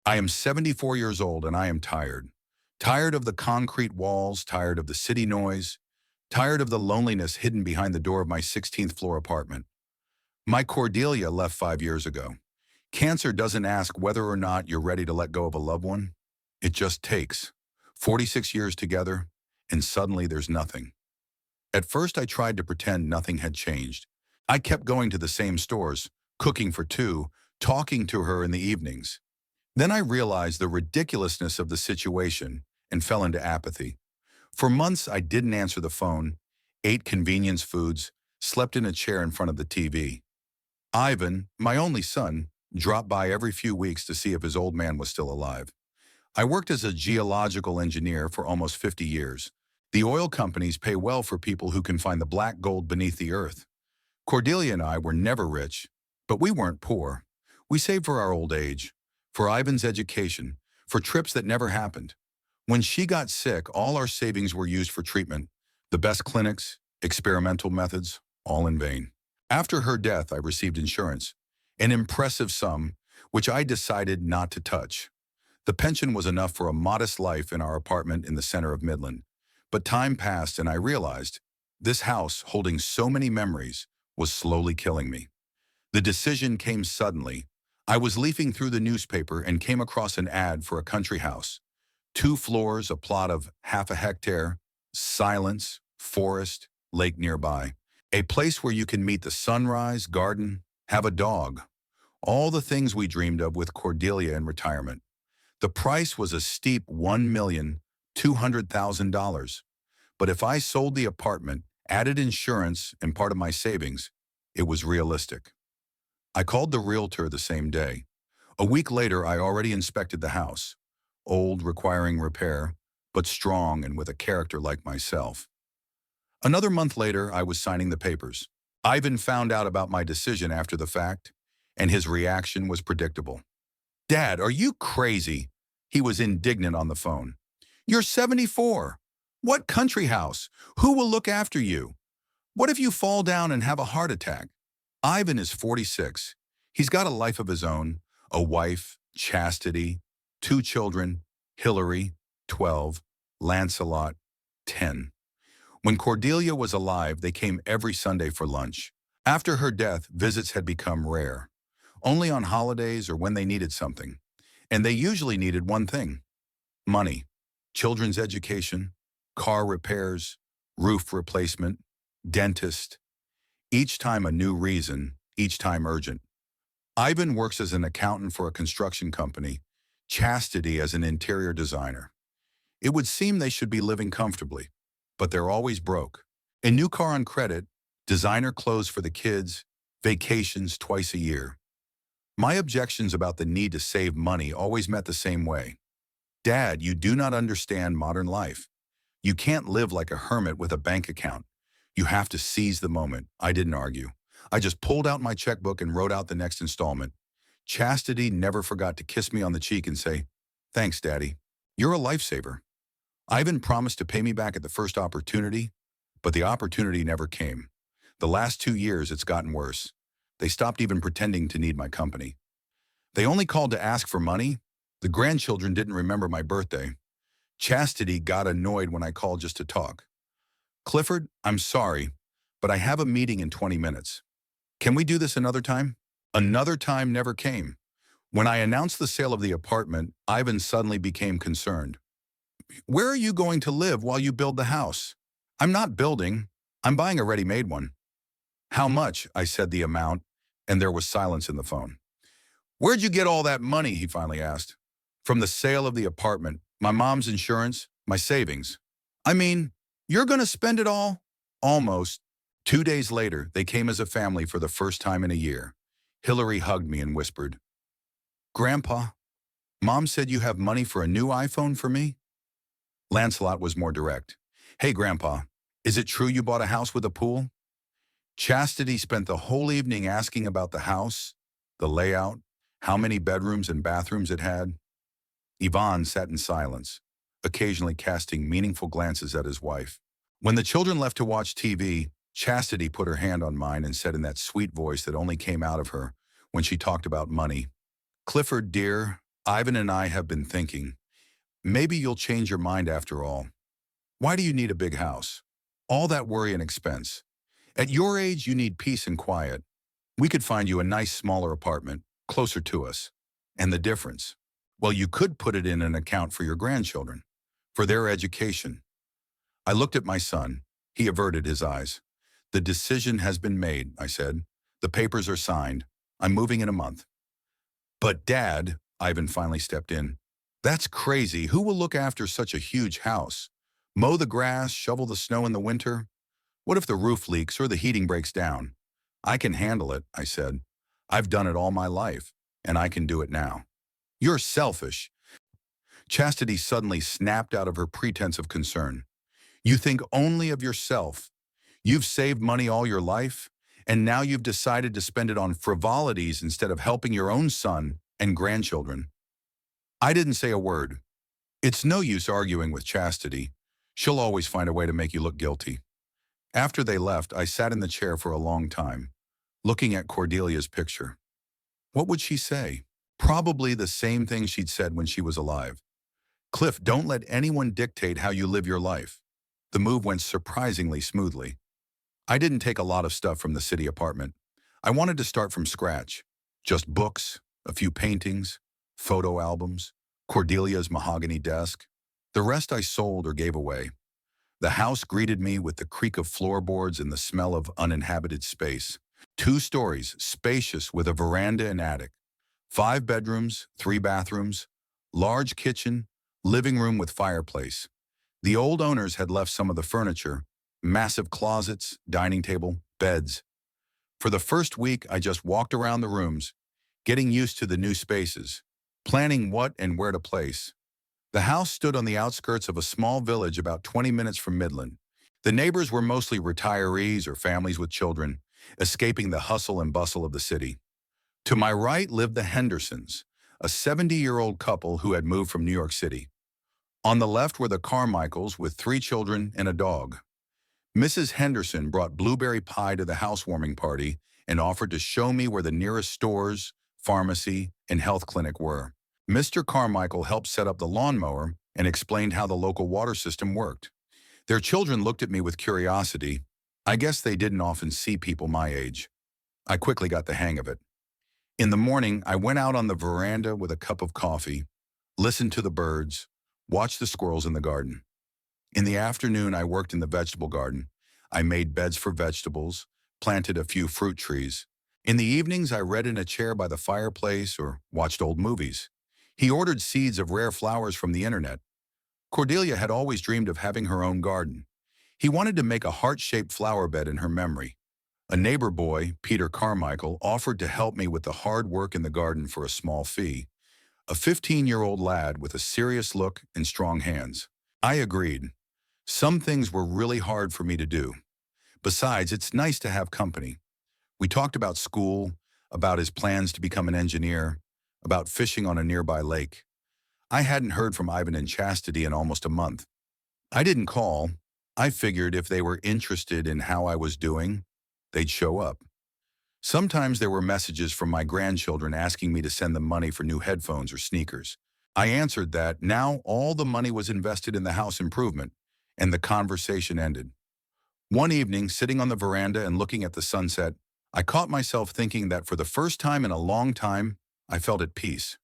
I am 74 years old and I am tired. Tired of the concrete walls, tired of the city noise, tired of the loneliness hidden behind the door of my 16th floor apartment. My Cordelia left 5 years ago. Cancer doesn't ask whether or not you're ready to let go of a loved one. It just takes 46 years together, and suddenly there's nothing. At first, I tried to pretend nothing had changed. I kept going to the same stores, cooking for two, talking to her in the evenings. Then I realized the ridiculousness of the situation and fell into apathy. For months, I didn't answer the phone, ate convenience foods, slept in a chair in front of the TV. Ivan, my only son, dropped by every few weeks to see if his old man was still alive. I worked as a geological engineer for almost 50 years. The oil companies pay well for people who can find the black gold beneath the earth. Cordelia and I were never rich, but we weren't poor. We saved for our old age, for Ivan's education, for trips that never happened. When she got sick, all our savings were used for treatment, the best clinics, experimental methods, all in vain. After her death, I received insurance, an impressive sum, which I decided not to touch. The pension was enough for a modest life in our apartment in the center of Midland. But time passed and I realized this house, holding so many memories, was slowly killing me. The decision came suddenly. I was leafing through the newspaper and came across an ad for a country house. 2 floors, a plot of half a hectare, silence, forest, lake nearby. A place where you can meet the sunrise, garden, have a dog. All the things we dreamed of with Cordelia in retirement. The price was a steep $1,200,000. But if I sold the apartment, added insurance and part of my savings, it was realistic. I called the realtor the same day. A week later, I already inspected the house. Old, requiring repair, but strong and with a character like myself. Another month later, I was signing the papers. Ivan found out about my decision after the fact, and his reaction was predictable. "Dad, are you crazy?" He was indignant on the phone. "You're 74. What country house? Who will look after you? What if you fall down and have a heart attack?" Ivan is 46. He's got a life of his own, a wife, Chastity, 2 children, Hillary, 12, Lancelot, 10. When Cordelia was alive, they came every Sunday for lunch. After her death, visits had become rare, only on holidays or when they needed something. And they usually needed one thing: money, children's education, car repairs, roof replacement, dentist. Each time a new reason, each time urgent. Ivan works as an accountant for a construction company, Chastity as an interior designer. It would seem they should be living comfortably, but they're always broke. A new car on credit, designer clothes for the kids, vacations twice a year. My objections about the need to save money always met the same way. "Dad, you do not understand modern life. You can't live like a hermit with a bank account. You have to seize the moment." I didn't argue. I just pulled out my checkbook and wrote out the next installment. Chastity never forgot to kiss me on the cheek and say, "Thanks, Daddy. You're a lifesaver." Ivan promised to pay me back at the first opportunity, but the opportunity never came. The last 2 years, it's gotten worse. They stopped even pretending to need my company. They only called to ask for money. The grandchildren didn't remember my birthday. Chastity got annoyed when I called just to talk. "Clifford, I'm sorry, but I have a meeting in 20 minutes. Can we do this another time?" Another time never came. When I announced the sale of the apartment, Ivan suddenly became concerned. "Where are you going to live while you build the house?" "I'm not building. I'm buying a ready-made one." "How much?" I said the amount, and there was silence in the phone. "Where'd you get all that money?" he finally asked. "From the sale of the apartment, my mom's insurance, my savings." "I mean, you're going to spend it all?" "Almost." 2 days later, they came as a family for the first time in a year. Hillary hugged me and whispered, "Grandpa, Mom said you have money for a new iPhone for me?" Lancelot was more direct. "Hey, Grandpa, is it true you bought a house with a pool?" Chastity spent the whole evening asking about the house, the layout, how many bedrooms and bathrooms it had. Ivan sat in silence, occasionally casting meaningful glances at his wife. When the children left to watch TV, Chastity put her hand on mine and said in that sweet voice that only came out of her when she talked about money, "Clifford, dear, Ivan and I have been thinking, maybe you'll change your mind after all. Why do you need a big house? All that worry and expense. At your age, you need peace and quiet. We could find you a nice smaller apartment, closer to us. And the difference? Well, you could put it in an account for your grandchildren, for their education. I looked at my son. He averted his eyes. The decision has been made, I said. The papers are signed. I'm moving in a month. But Dad, Ivan finally stepped in. That's crazy. Who will look after such a huge house? Mow the grass, shovel the snow in the winter? What if the roof leaks or the heating breaks down? I can handle it, I said. I've done it all my life, and I can do it now. You're selfish. Chastity suddenly snapped out of her pretense of concern. You think only of yourself. You've saved money all your life, and now you've decided to spend it on frivolities instead of helping your own son and grandchildren. I didn't say a word. It's no use arguing with Chastity. She'll always find a way to make you look guilty. After they left, I sat in the chair for a long time, looking at Cordelia's picture. What would she say? Probably the same thing she'd said when she was alive. Cliff, don't let anyone dictate how you live your life. The move went surprisingly smoothly. I didn't take a lot of stuff from the city apartment. I wanted to start from scratch. Just books, a few paintings, photo albums, Cordelia's mahogany desk. The rest I sold or gave away. The house greeted me with the creak of floorboards and the smell of uninhabited space. 2 stories, spacious with a veranda and attic. 5 bedrooms, 3 bathrooms, large kitchen, living room with fireplace. The old owners had left some of the furniture, massive closets, dining table, beds. For the first week, I just walked around the rooms, getting used to the new spaces, planning what and where to place. The house stood on the outskirts of a small village about 20 minutes from Midland. The neighbors were mostly retirees or families with children, escaping the hustle and bustle of the city. To my right lived the Hendersons, a 70-year-old couple who had moved from New York City. On the left were the Carmichaels with 3 children and a dog. Mrs. Henderson brought blueberry pie to the housewarming party and offered to show me where the nearest stores, pharmacy, and health clinic were. Mr. Carmichael helped set up the lawnmower and explained how the local water system worked. Their children looked at me with curiosity. I guess they didn't often see people my age. I quickly got the hang of it. In the morning, I went out on the veranda with a cup of coffee, listened to the birds, watched the squirrels in the garden. In the afternoon, I worked in the vegetable garden. I made beds for vegetables, planted a few fruit trees. In the evenings, I read in a chair by the fireplace or watched old movies. He ordered seeds of rare flowers from the internet. Cordelia had always dreamed of having her own garden. He wanted to make a heart-shaped flower bed in her memory. A neighbor boy, Peter Carmichael, offered to help me with the hard work in the garden for a small fee. A 15-year-old lad with a serious look and strong hands. I agreed. Some things were really hard for me to do. Besides, it's nice to have company. We talked about school, about his plans to become an engineer, about fishing on a nearby lake. I hadn't heard from Ivan and Chastity in almost a month. I didn't call. I figured if they were interested in how I was doing, they'd show up. Sometimes there were messages from my grandchildren asking me to send them money for new headphones or sneakers. I answered that now all the money was invested in the house improvement, and the conversation ended. One evening, sitting on the veranda and looking at the sunset, I caught myself thinking that for the first time in a long time, I felt at peace.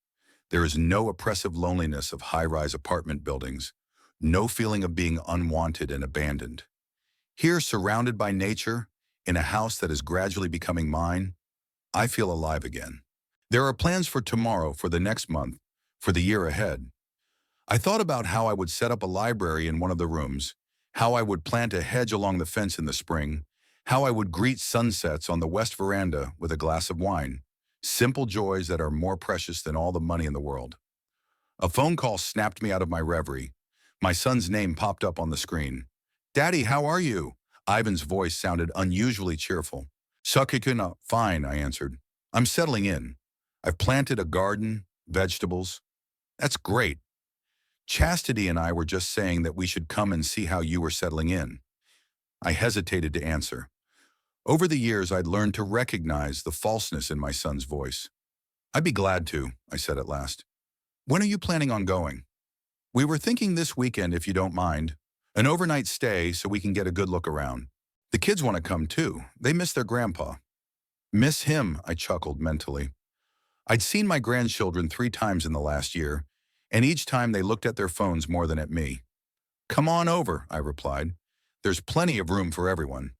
There is no oppressive loneliness of high-rise apartment buildings, no feeling of being unwanted and abandoned. Here, surrounded by nature, in a house that is gradually becoming mine, I feel alive again. There are plans for tomorrow, for the next month, for the year ahead. I thought about how I would set up a library in one of the rooms, how I would plant a hedge along the fence in the spring, how I would greet sunsets on the west veranda with a glass of wine. Simple joys that are more precious than all the money in the world. A phone call snapped me out of my reverie. My son's name popped up on the screen. "Daddy, how are you?" Ivan's voice sounded unusually cheerful. "Sakikuna, fine," I answered. "I'm settling in. I've planted a garden, vegetables." "That's great. Chastity and I were just saying that we should come and see how you were settling in." I hesitated to answer. Over the years, I'd learned to recognize the falseness in my son's voice. "I'd be glad to," I said at last. When are you planning on going? We were thinking this weekend, if you don't mind. An overnight stay so we can get a good look around. The kids want to come too. They miss their grandpa. Miss him, I chuckled mentally. I'd seen my grandchildren 3 times in the last year, and each time they looked at their phones more than at me. Come on over, I replied. There's plenty of room for everyone.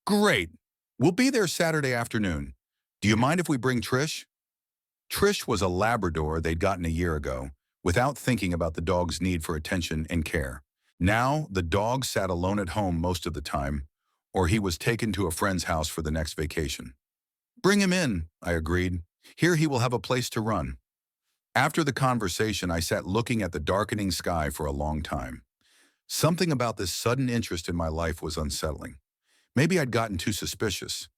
Great. We'll be there Saturday afternoon. Do you mind if we bring Trish? Trish was a Labrador they'd gotten a year ago, without thinking about the dog's need for attention and care. Now, the dog sat alone at home most of the time, or he was taken to a friend's house for the next vacation. Bring him in, I agreed. Here he will have a place to run. After the conversation, I sat looking at the darkening sky for a long time. Something about this sudden interest in my life was unsettling. Maybe I'd gotten too suspicious.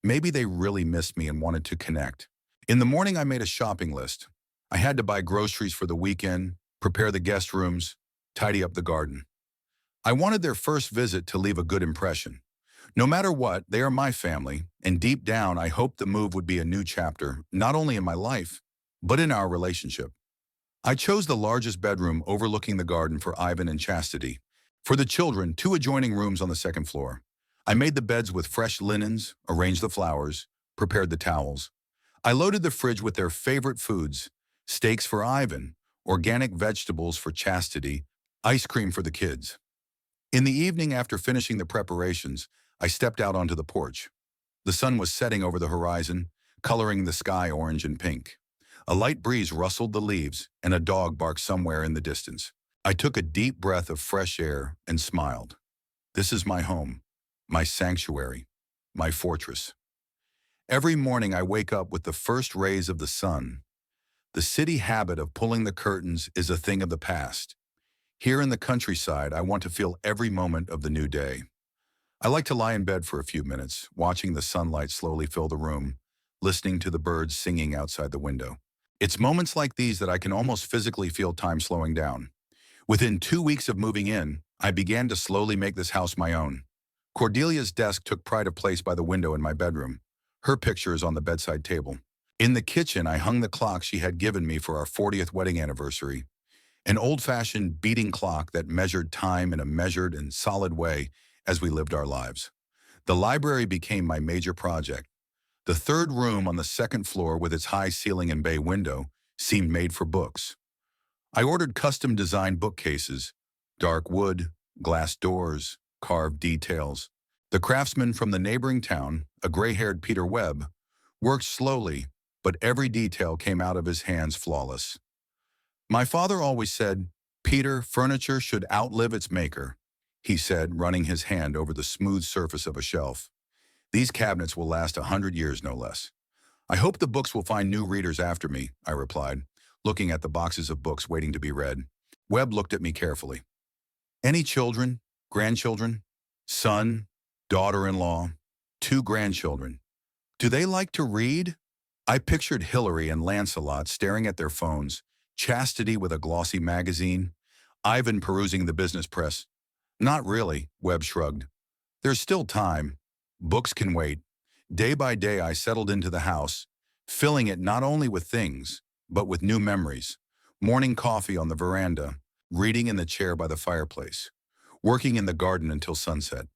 Maybe they really missed me and wanted to connect. In the morning, I made a shopping list. I had to buy groceries for the weekend, prepare the guest rooms, tidy up the garden. I wanted their first visit to leave a good impression. No matter what, they are my family, and deep down, I hoped the move would be a new chapter, not only in my life, but in our relationship. I chose the largest bedroom overlooking the garden for Ivan and Chastity. For the children, 2 adjoining rooms on the second floor. I made the beds with fresh linens, arranged the flowers, prepared the towels. I loaded the fridge with their favorite foods, steaks for Ivan, organic vegetables for Chastity, ice cream for the kids. In the evening, after finishing the preparations, I stepped out onto the porch. The sun was setting over the horizon, coloring the sky orange and pink. A light breeze rustled the leaves, and a dog barked somewhere in the distance. I took a deep breath of fresh air and smiled. This is my home, my sanctuary, my fortress. Every morning I wake up with the first rays of the sun. The city habit of pulling the curtains is a thing of the past. Here in the countryside, I want to feel every moment of the new day. I like to lie in bed for a few minutes, watching the sunlight slowly fill the room, listening to the birds singing outside the window. It's moments like these that I can almost physically feel time slowing down. Within 2 weeks of moving in, I began to slowly make this house my own. Cordelia's desk took pride of place by the window in my bedroom. Her picture is on the bedside table. In the kitchen, I hung the clock she had given me for our 40th wedding anniversary, an old-fashioned beating clock that measured time in a measured and solid way as we lived our lives. The library became my major project. The third room on the second floor with its high ceiling and bay window seemed made for books. I ordered custom-designed bookcases, dark wood, glass doors, carved details. The craftsman from the neighboring town, a gray-haired Peter Webb, worked slowly, but every detail came out of his hands flawless. My father always said, "Peter, furniture should outlive its maker," he said, running his hand over the smooth surface of a shelf. These cabinets will last 100 years, no less. I hope the books will find new readers after me, I replied, looking at the boxes of books waiting to be read. Webb looked at me carefully. Any children, grandchildren, son, daughter-in-law, 2 grandchildren. Do they like to read? I pictured Hillary and Lancelot staring at their phones, Chastity with a glossy magazine, Ivan perusing the business press. Not really, Webb shrugged. There's still time. Books can wait. Day by day, I settled into the house, filling it not only with things, but with new memories. Morning coffee on the veranda, reading in the chair by the fireplace, working in the garden until sunset.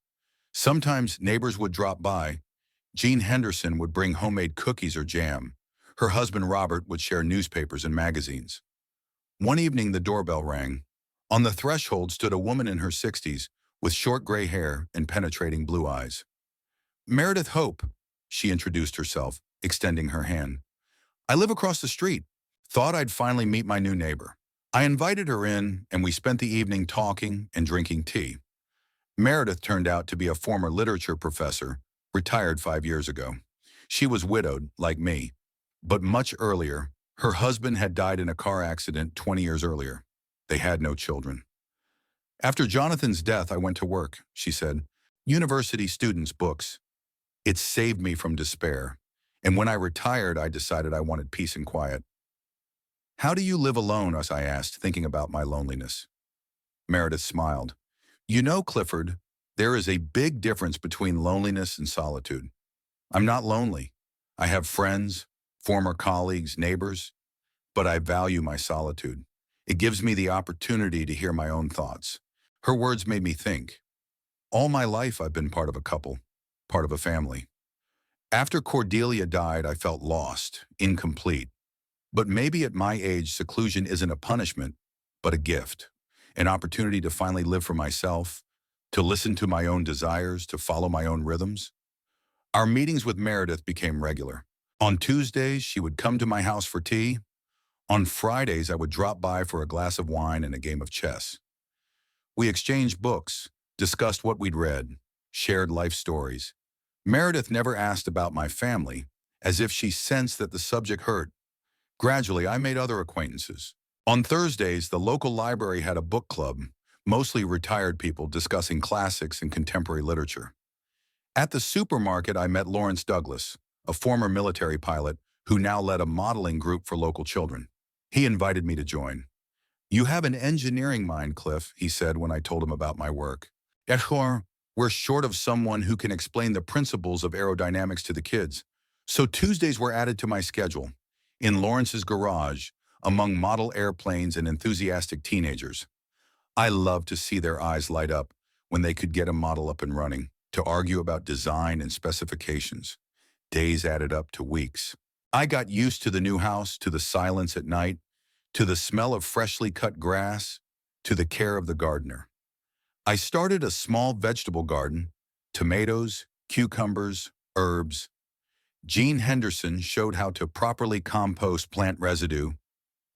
Sometimes neighbors would drop by. Jean Henderson would bring homemade cookies or jam. Her husband Robert would share newspapers and magazines. One evening, the doorbell rang. On the threshold stood a woman in her 60s with short gray hair and penetrating blue eyes. Meredith Hope, she introduced herself, extending her hand. I live across the street. Thought I'd finally meet my new neighbor. I invited her in, and we spent the evening talking and drinking tea. Meredith turned out to be a former literature professor, retired 5 years ago. She was widowed, like me, but much earlier. Her husband had died in a car accident 20 years earlier. They had no children. After Jonathan's death, I went to work, she said. University students' books. It saved me from despair. And when I retired, I decided I wanted peace and quiet. How do you live alone, as I asked, thinking about my loneliness. Meredith smiled. You know, Clifford, there is a big difference between loneliness and solitude. I'm not lonely. I have friends, former colleagues, neighbors. but I value my solitude. It gives me the opportunity to hear my own thoughts. Her words made me think. All my life I've been part of a couple, part of a family. After Cordelia died, I felt lost, incomplete. But maybe at my age, seclusion isn't a punishment, but a gift. An opportunity to finally live for myself, to listen to my own desires, to follow my own rhythms. Our meetings with Meredith became regular. On Tuesdays, she would come to my house for tea. On Fridays, I would drop by for a glass of wine and a game of chess. We exchanged books, discussed what we'd read, shared life stories. Meredith never asked about my family, as if she sensed that the subject hurt. Gradually, I made other acquaintances. On Thursdays, the local library had a book club, mostly retired people discussing classics and contemporary literature. At the supermarket, I met Lawrence Douglas, a former military pilot who now led a modeling group for local children. He invited me to join. "You have an engineering mind, Cliff," he said when I told him about my work. "Echor, we're short of someone who can explain the principles of aerodynamics to the kids." So Tuesdays were added to my schedule. In Lawrence's garage, among model airplanes and enthusiastic teenagers. I loved to see their eyes light up when they could get a model up and running, to argue about design and specifications. Days added up to weeks. I got used to the new house, to the silence at night, to the smell of freshly cut grass, to the care of the gardener. I started a small vegetable garden, tomatoes, cucumbers, herbs. Gene Henderson showed how to properly compost plant residue.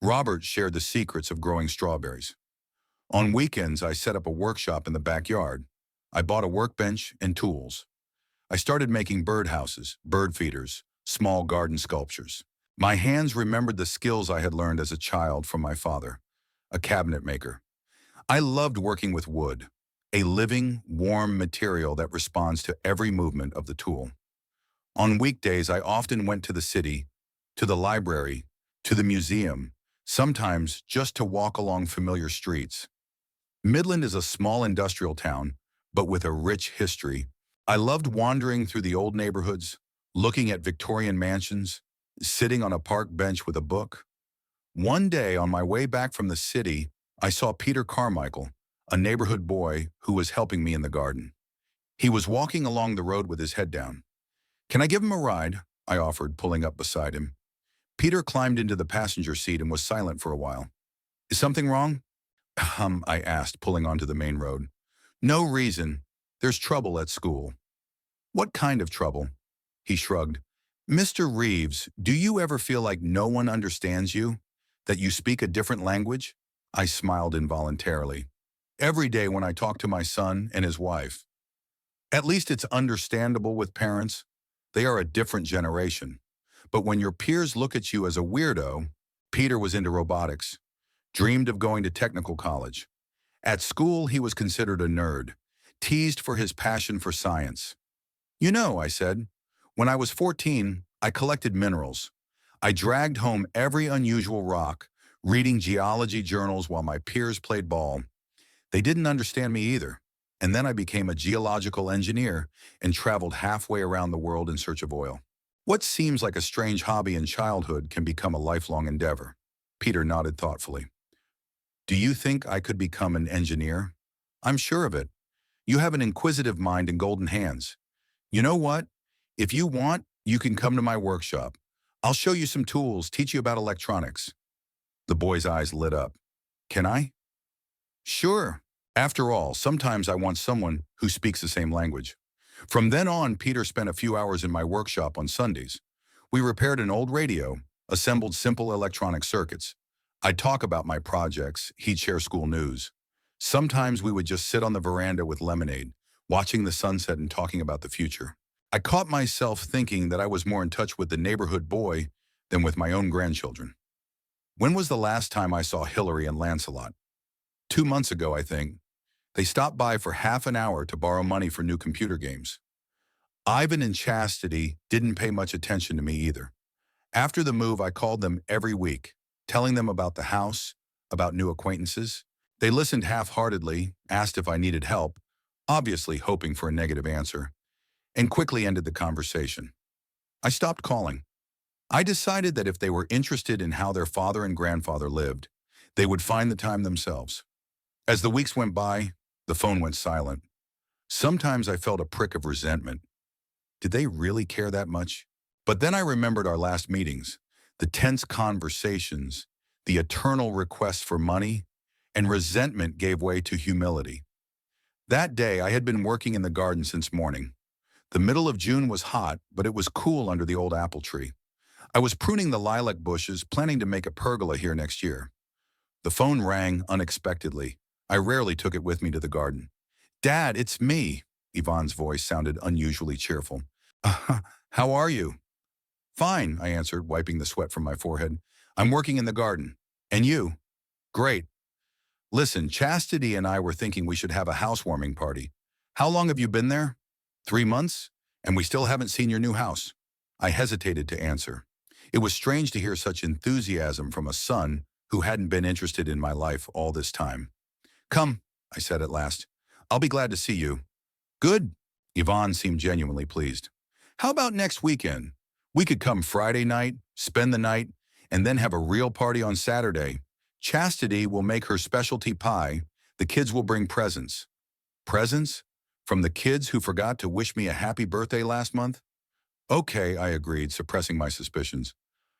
Robert shared the secrets of growing strawberries. On weekends, I set up a workshop in the backyard. I bought a workbench and tools. I started making birdhouses, bird feeders, small garden sculptures. My hands remembered the skills I had learned as a child from my father, a cabinet maker. I loved working with wood, a living, warm material that responds to every movement of the tool. On weekdays, I often went to the city, to the library, to the museum, sometimes just to walk along familiar streets. Midland is a small industrial town, but with a rich history. I loved wandering through the old neighborhoods, looking at Victorian mansions, sitting on a park bench with a book. One day, on my way back from the city, I saw Peter Carmichael, a neighborhood boy who was helping me in the garden. He was walking along the road with his head down. "Can I give him a ride?" I offered, pulling up beside him. Peter climbed into the passenger seat and was silent for a while. "Is something wrong?" I asked, pulling onto the main road. "No reason. There's trouble at school." "What kind of trouble?" He shrugged. "Mr. Reeves, do you ever feel like no one understands you? That you speak a different language?" I smiled involuntarily. "Every day when I talk to my son and his wife. At least it's understandable with parents. They are a different generation. But when your peers look at you as a weirdo," Peter was into robotics, dreamed of going to technical college. At school, he was considered a nerd, teased for his passion for science. "You know," I said, "when I was 14, I collected minerals. I dragged home every unusual rock, reading geology journals while my peers played ball. They didn't understand me either. And then I became a geological engineer and traveled halfway around the world in search of oil. What seems like a strange hobby in childhood can become a lifelong endeavor." Peter nodded thoughtfully. "Do you think I could become an engineer?" "I'm sure of it. You have an inquisitive mind and golden hands. You know what? If you want, you can come to my workshop. I'll show you some tools, teach you about electronics." The boy's eyes lit up. "Can I?" "Sure. After all, sometimes I want someone who speaks the same language." From then on, Peter spent a few hours in my workshop on Sundays. We repaired an old radio, assembled simple electronic circuits. I'd talk about my projects, he'd share school news. Sometimes we would just sit on the veranda with lemonade, watching the sunset and talking about the future. I caught myself thinking that I was more in touch with the neighborhood boy than with my own grandchildren. When was the last time I saw Hillary and Lancelot? 2 months ago, I think. They stopped by for half an hour to borrow money for new computer games. Ivan and Chastity didn't pay much attention to me either. After the move, I called them every week, telling them about the house, about new acquaintances. They listened half-heartedly, asked if I needed help, obviously hoping for a negative answer, and quickly ended the conversation. I stopped calling. I decided that if they were interested in how their father and grandfather lived, they would find the time themselves. As the weeks went by, the phone went silent. Sometimes I felt a prick of resentment. Did they really care that much? But then I remembered our last meetings, the tense conversations, the eternal requests for money, and resentment gave way to humility. That day, I had been working in the garden since morning. The middle of June was hot, but it was cool under the old apple tree. I was pruning the lilac bushes, planning to make a pergola here next year. The phone rang unexpectedly. I rarely took it with me to the garden. "Dad, it's me." Yvonne's voice sounded unusually cheerful. How are you?" "Fine," I answered, wiping the sweat from my forehead. "I'm working in the garden. And you?" "Great. Listen, Chastity and I were thinking we should have a housewarming party. How long have you been there?" "3 months? And we still haven't seen your new house." I hesitated to answer. It was strange to hear such enthusiasm from a son who hadn't been interested in my life all this time. "Come," I said at last. "I'll be glad to see you." "Good." Yvonne seemed genuinely pleased. "How about next weekend? We could come Friday night, spend the night, and then have a real party on Saturday. Chastity will make her specialty pie. The kids will bring presents." "Presents? From the kids who forgot to wish me a happy birthday last month?" "Okay," I agreed, suppressing my suspicions.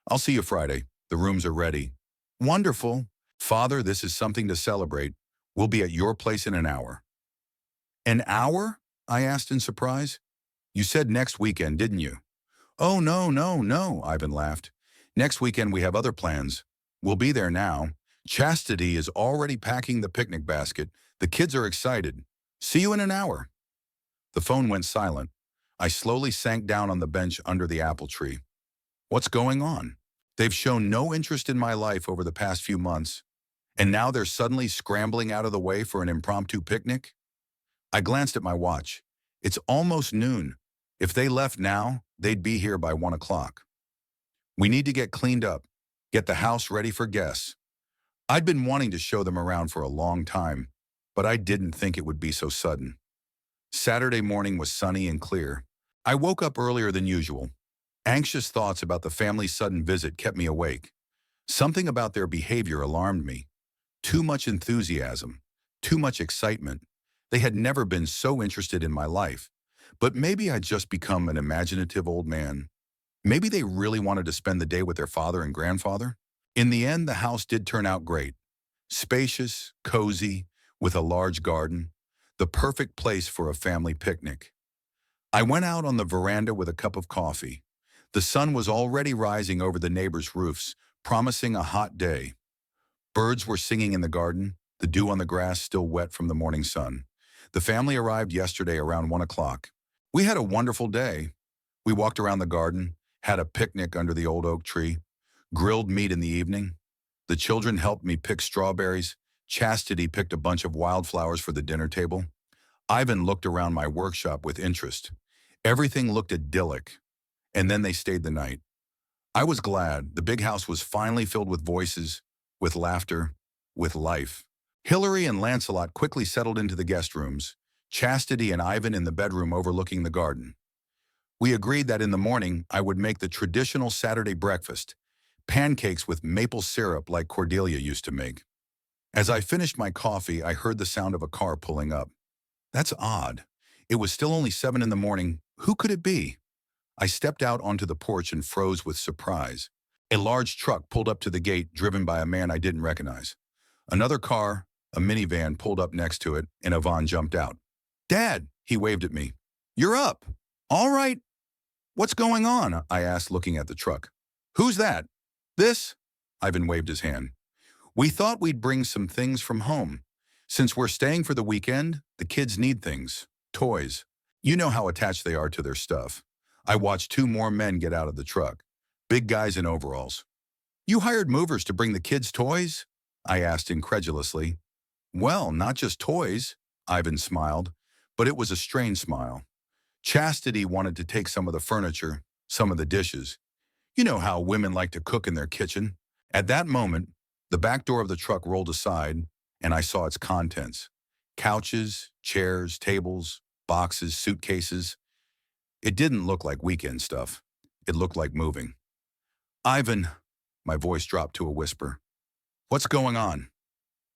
"I'll see you Friday. The rooms are ready." "Wonderful. Father, this is something to celebrate. We'll be at your place in an hour." "An hour?" I asked in surprise. "You said next weekend, didn't you?" "Oh, no, no, no," Ivan laughed. "Next weekend we have other plans. We'll be there now. Chastity is already packing the picnic basket. The kids are excited. See you in an hour." The phone went silent. I slowly sank down on the bench under the apple tree. What's going on? They've shown no interest in my life over the past few months, and now they're suddenly scrambling out of the way for an impromptu picnic? I glanced at my watch. It's almost noon. If they left now, they'd be here by 1 o'clock. We need to get cleaned up, get the house ready for guests. I'd been wanting to show them around for a long time, but I didn't think it would be so sudden. Saturday morning was sunny and clear. I woke up earlier than usual. Anxious thoughts about the family's sudden visit kept me awake. Something about their behavior alarmed me. Too much enthusiasm, too much excitement. They had never been so interested in my life. But maybe I'd just become an imaginative old man. Maybe they really wanted to spend the day with their father and grandfather. In the end, the house did turn out great. Spacious, cozy, with a large garden. The perfect place for a family picnic. I went out on the veranda with a cup of coffee. The sun was already rising over the neighbors' roofs, promising a hot day. Birds were singing in the garden, the dew on the grass still wet from the morning sun. The family arrived yesterday around 1 o'clock. We had a wonderful day. We walked around the garden, had a picnic under the old oak tree, grilled meat in the evening. The children helped me pick strawberries. Chastity picked a bunch of wildflowers for the dinner table. Ivan looked around my workshop with interest. Everything looked idyllic. And then they stayed the night. I was glad. The big house was finally filled with voices, with laughter, with life. Hillary and Lancelot quickly settled into the guest rooms, Chastity and Ivan in the bedroom overlooking the garden. We agreed that in the morning I would make the traditional Saturday breakfast, pancakes with maple syrup like Cordelia used to make. As I finished my coffee, I heard the sound of a car pulling up. That's odd. It was still only 7 in the morning. Who could it be? I stepped out onto the porch and froze with surprise. A large truck pulled up to the gate, driven by a man I didn't recognize. Another car, a minivan, pulled up next to it, and Yvonne jumped out. "Dad," he waved at me. "You're up. All right." "What's going on?" I asked, looking at the truck. "Who's that?" "This?" Ivan waved his hand. "We thought we'd bring some things from home. Since we're staying for the weekend, the kids need things. Toys. You know how attached they are to their stuff." I watched 2 more men get out of the truck. Big guys in overalls. "You hired movers to bring the kids toys?" I asked incredulously. "Well, not just toys," Ivan smiled, but it was a strange smile. Chastity wanted to take some of the furniture, some of the dishes. You know how women like to cook in their kitchen. At that moment, the back door of the truck rolled aside, and I saw its contents. Couches, chairs, tables, boxes, suitcases. It didn't look like weekend stuff. It looked like moving. Ivan, my voice dropped to a whisper. What's going on?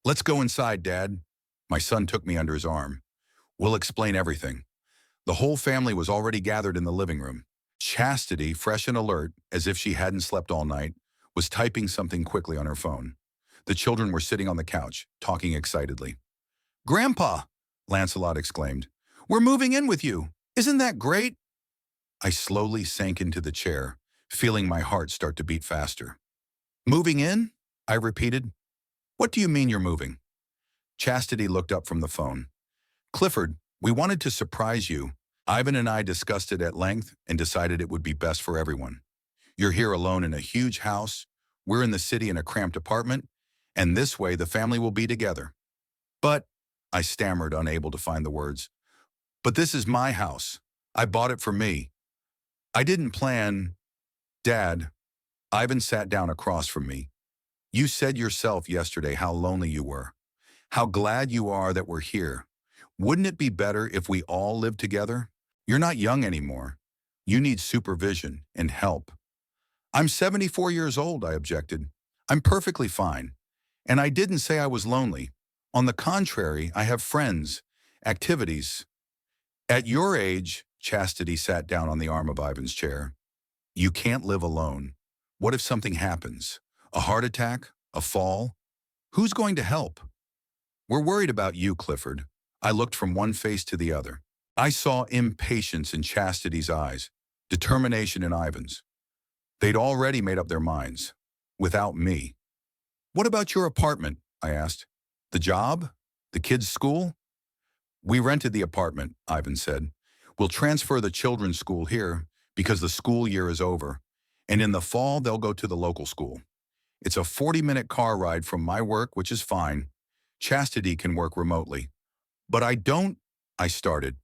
Let's go inside, Dad. My son took me under his arm. We'll explain everything. The whole family was already gathered in the living room. Chastity, fresh and alert, as if she hadn't slept all night, was typing something quickly on her phone. The children were sitting on the couch, talking excitedly. Grandpa, Lancelot exclaimed, we're moving in with you. Isn't that great? I slowly sank into the chair, feeling my heart start to beat faster. Moving in? I repeated. What do you mean you're moving? Chastity looked up from the phone. Clifford, we wanted to surprise you. Ivan and I discussed it at length and decided it would be best for everyone. You're here alone in a huge house, we're in the city in a cramped apartment, and this way the family will be together. But, I stammered, unable to find the words, but this is my house. I bought it for me. I didn't plan. Dad, Ivan sat down across from me. You said yourself yesterday how lonely you were, how glad you are that we're here. Wouldn't it be better if we all lived together? You're not young anymore. You need supervision and help. I'm 74 years old, I objected. I'm perfectly fine. And I didn't say I was lonely. On the contrary, I have friends, activities. At your age, Chastity sat down on the arm of Ivan's chair. You can't live alone. What if something happens? A heart attack? A fall? Who's going to help? We're worried about you, Clifford. I looked from one face to the other. I saw impatience in Chastity's eyes, determination in Ivan's. They'd already made up their minds. Without me. What about your apartment? I asked. The job? The kids' school? We rented the apartment, Ivan said. We'll transfer the children's school here because the school year is over, and in the fall they'll go to the local school. It's a 40-minute car ride from my work, which is fine. Chastity can work remotely. But I started.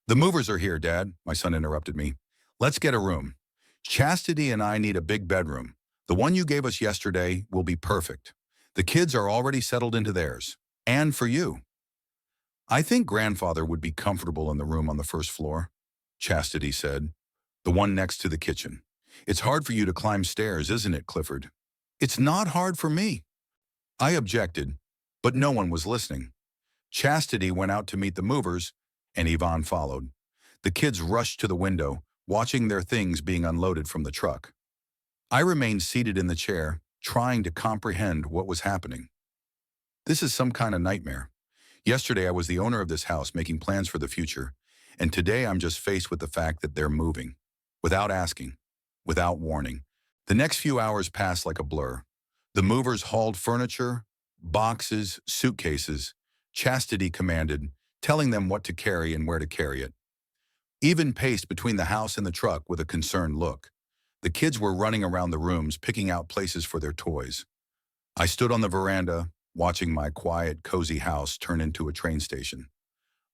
The movers are here, Dad, my son interrupted me. Let's get a room. Chastity and I need a big bedroom. The one you gave us yesterday will be perfect. The kids are already settled into theirs. And for you. I think grandfather would be comfortable in the room on the first floor, Chastity said. The one next to the kitchen. It's hard for you to climb stairs, isn't it, Clifford? It's not hard for me. I objected, but no one was listening. Chastity went out to meet the movers, and Yvonne followed. The kids rushed to the window, watching their things being unloaded from the truck. I remained seated in the chair, trying to comprehend what was happening. This is some kind of nightmare. Yesterday I was the owner of this house making plans for the future, and today I'm just faced with the fact that they're moving. Without asking, without warning. The next few hours passed like a blur. The movers hauled furniture, boxes, suitcases. Chastity commanded, telling them what to carry and where to carry it. Even paced between the house and the truck with a concerned look. The kids were running around the rooms, picking out places for their toys. I stood on the veranda, watching my quiet, cozy house turn into a train station.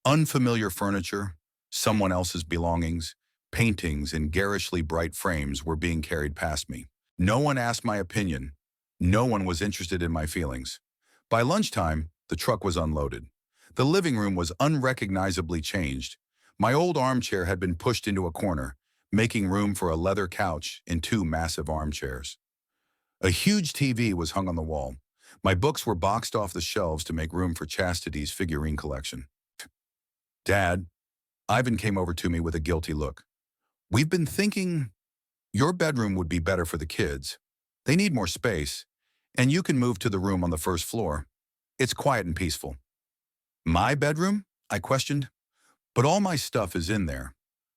Unfamiliar furniture, someone else's belongings, paintings in garishly bright frames were being carried past me. No one asked my opinion. No one was interested in my feelings. By lunchtime, the truck was unloaded. The living room was unrecognizably changed. My old armchair had been pushed into a corner, making room for a leather couch and two massive armchairs. A huge TV was hung on the wall. My books were boxed off the shelves to make room for Chastity's figurine collection. Dad, Ivan came over to me with a guilty look. We've been thinking your bedroom would be better for the kids. They need more space, and you can move to the room on the first floor. It's quiet and peaceful. My bedroom? I questioned. But all my stuff is in there.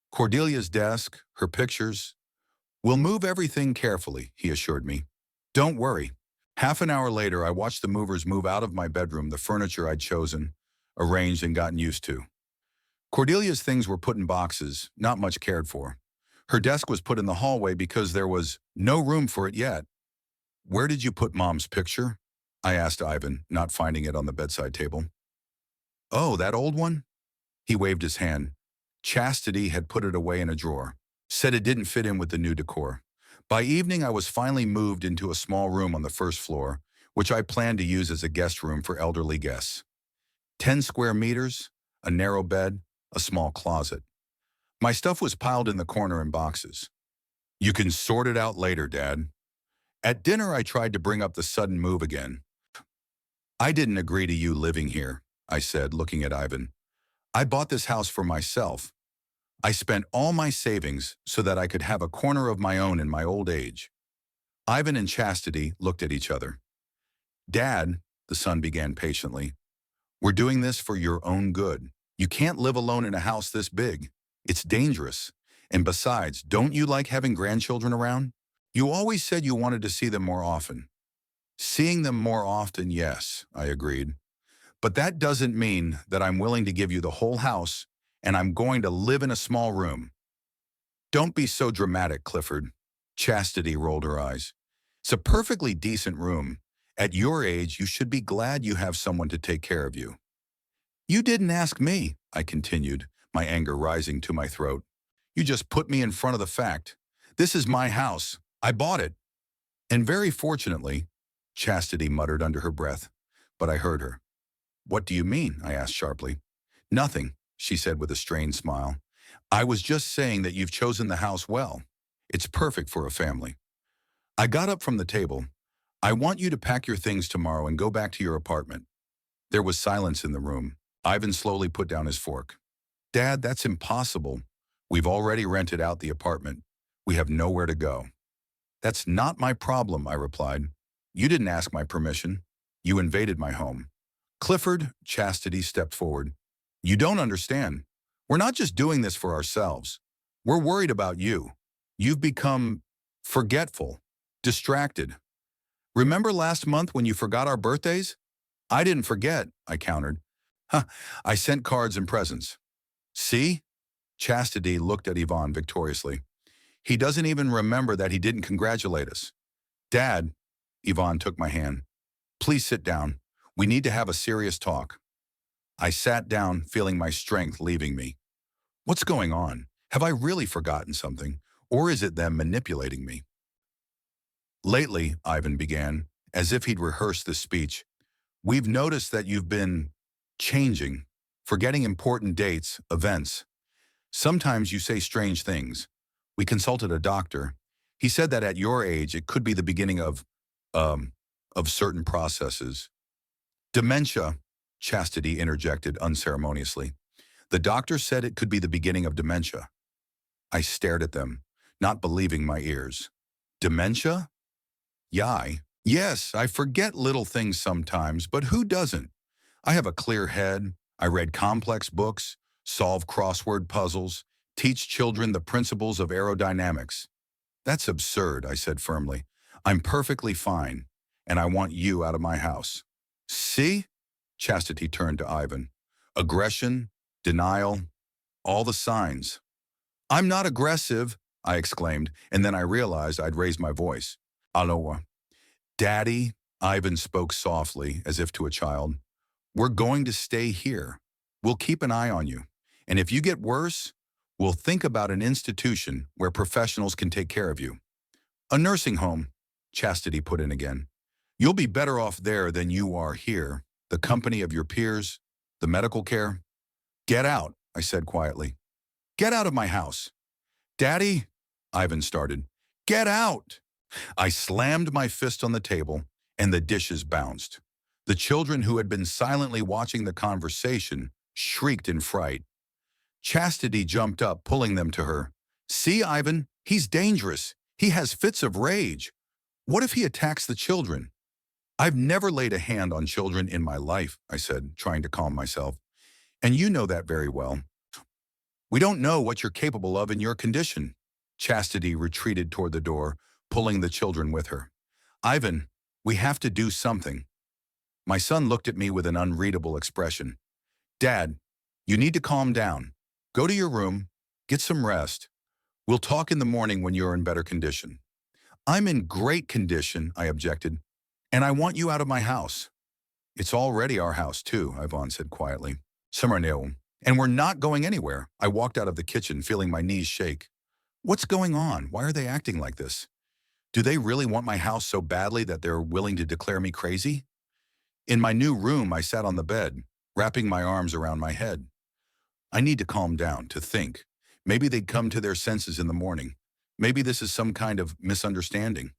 Cordelia's desk, her pictures. We'll move everything carefully, he assured me. Don't worry. Half an hour later, I watched the movers move out of my bedroom the furniture I'd chosen, arranged, and gotten used to. Cordelia's things were put in boxes, not much cared for. Her desk was put in the hallway because there was no room for it yet. Where did you put Mom's picture? I asked Ivan, not finding it on the bedside table. Oh, that old one? He waved his hand. Chastity had put it away in a drawer, said it didn't fit in with the new decor. By evening, I was finally moved into a small room on the first floor, which I planned to use as a guest room for elderly guests. 10 square meters, a narrow bed, a small closet. My stuff was piled in the corner in boxes. You can sort it out later, Dad. At dinner, I tried to bring up the sudden move again. I didn't agree to you living here, I said, looking at Ivan. I bought this house for myself. I spent all my savings so that I could have a corner of my own in my old age. Ivan and Chastity looked at each other. Dad, the son began patiently, we're doing this for your own good. You can't live alone in a house this big. It's dangerous. And besides, don't you like having grandchildren around? You always said you wanted to see them more often. Seeing them more often, yes, I agreed. But that doesn't mean that I'm willing to give you the whole house and I'm going to live in a small room. Don't be so dramatic, Clifford. Chastity rolled her eyes. It's a perfectly decent room. At your age, you should be glad you have someone to take care of you. You didn't ask me, I continued, my anger rising to my throat. You just put me in front of the fact. This is my house. I bought it. And very fortunately, Chastity muttered under her breath, but I heard her. What do you mean? I asked sharply. Nothing, she said with a strained smile. I was just saying that you've chosen the house well. It's perfect for a family. I got up from the table. I want you to pack your things tomorrow and go back to your apartment. There was silence in the room. Ivan slowly put down his fork. Dad, that's impossible. We've already rented out the apartment. We have nowhere to go. That's not my problem, I replied. You didn't ask my permission. You invaded my home. Clifford, Chastity stepped forward. You don't understand. We're not just doing this for ourselves. We're worried about you. You've become forgetful, distracted. Remember last month when you forgot our birthdays? I didn't forget, I countered. I sent cards and presents. See? Chastity looked at Yvonne victoriously. He doesn't even remember that he didn't congratulate us. Dad, Yvonne took my hand. Please sit down. We need to have a serious talk. I sat down, feeling my strength leaving me. What's going on? Have I really forgotten something? Or is it them manipulating me? Lately, Ivan began, as if he'd rehearsed this speech, we've noticed that you've been changing, forgetting important dates, events. Sometimes you say strange things. We consulted a doctor. He said that at your age, it could be the beginning of certain processes. Dementia, Chastity interjected unceremoniously. The doctor said it could be the beginning of dementia. I stared at them, not believing my ears. Dementia? Yes, I forget little things sometimes, but who doesn't? I have a clear head. I read complex books, solve crossword puzzles, teach children the principles of aerodynamics. That's absurd, I said firmly. I'm perfectly fine, and I want you out of my house. See? Chastity turned to Ivan. Aggression, denial, all the signs. I'm not aggressive, I exclaimed, and then I realized I'd raised my voice. Aloha. Daddy, Ivan spoke softly, as if to a child. We're going to stay here. We'll keep an eye on you. And if you get worse, we'll think about an institution where professionals can take care of you. A nursing home, Chastity put in again. You'll be better off there than you are here, the company of your peers, the medical care. Get out, I said quietly. Get out of my house. Daddy, Ivan started. Get out! I slammed my fist on the table, and the dishes bounced. The children who had been silently watching the conversation shrieked in fright. Chastity jumped up, pulling them to her. See, Ivan, he's dangerous. He has fits of rage. What if he attacks the children? I've never laid a hand on children in my life, I said, trying to calm myself. And you know that very well. We don't know what you're capable of in your condition. Chastity retreated toward the door, pulling the children with her. Ivan, we have to do something. My son looked at me with an unreadable expression. Dad, you need to calm down. Go to your room, get some rest. We'll talk in the morning when you're in better condition. I'm in great condition, I objected, and I want you out of my house. It's already our house too, Yvonne said quietly. Samarneo, and we're not going anywhere. I walked out of the kitchen, feeling my knees shake. What's going on? Why are they acting like this? Do they really want my house so badly that they're willing to declare me crazy? In my new room, I sat on the bed, wrapping my arms around my head. I need to calm down, to think. Maybe they'd come to their senses in the morning. Maybe this is some kind of misunderstanding.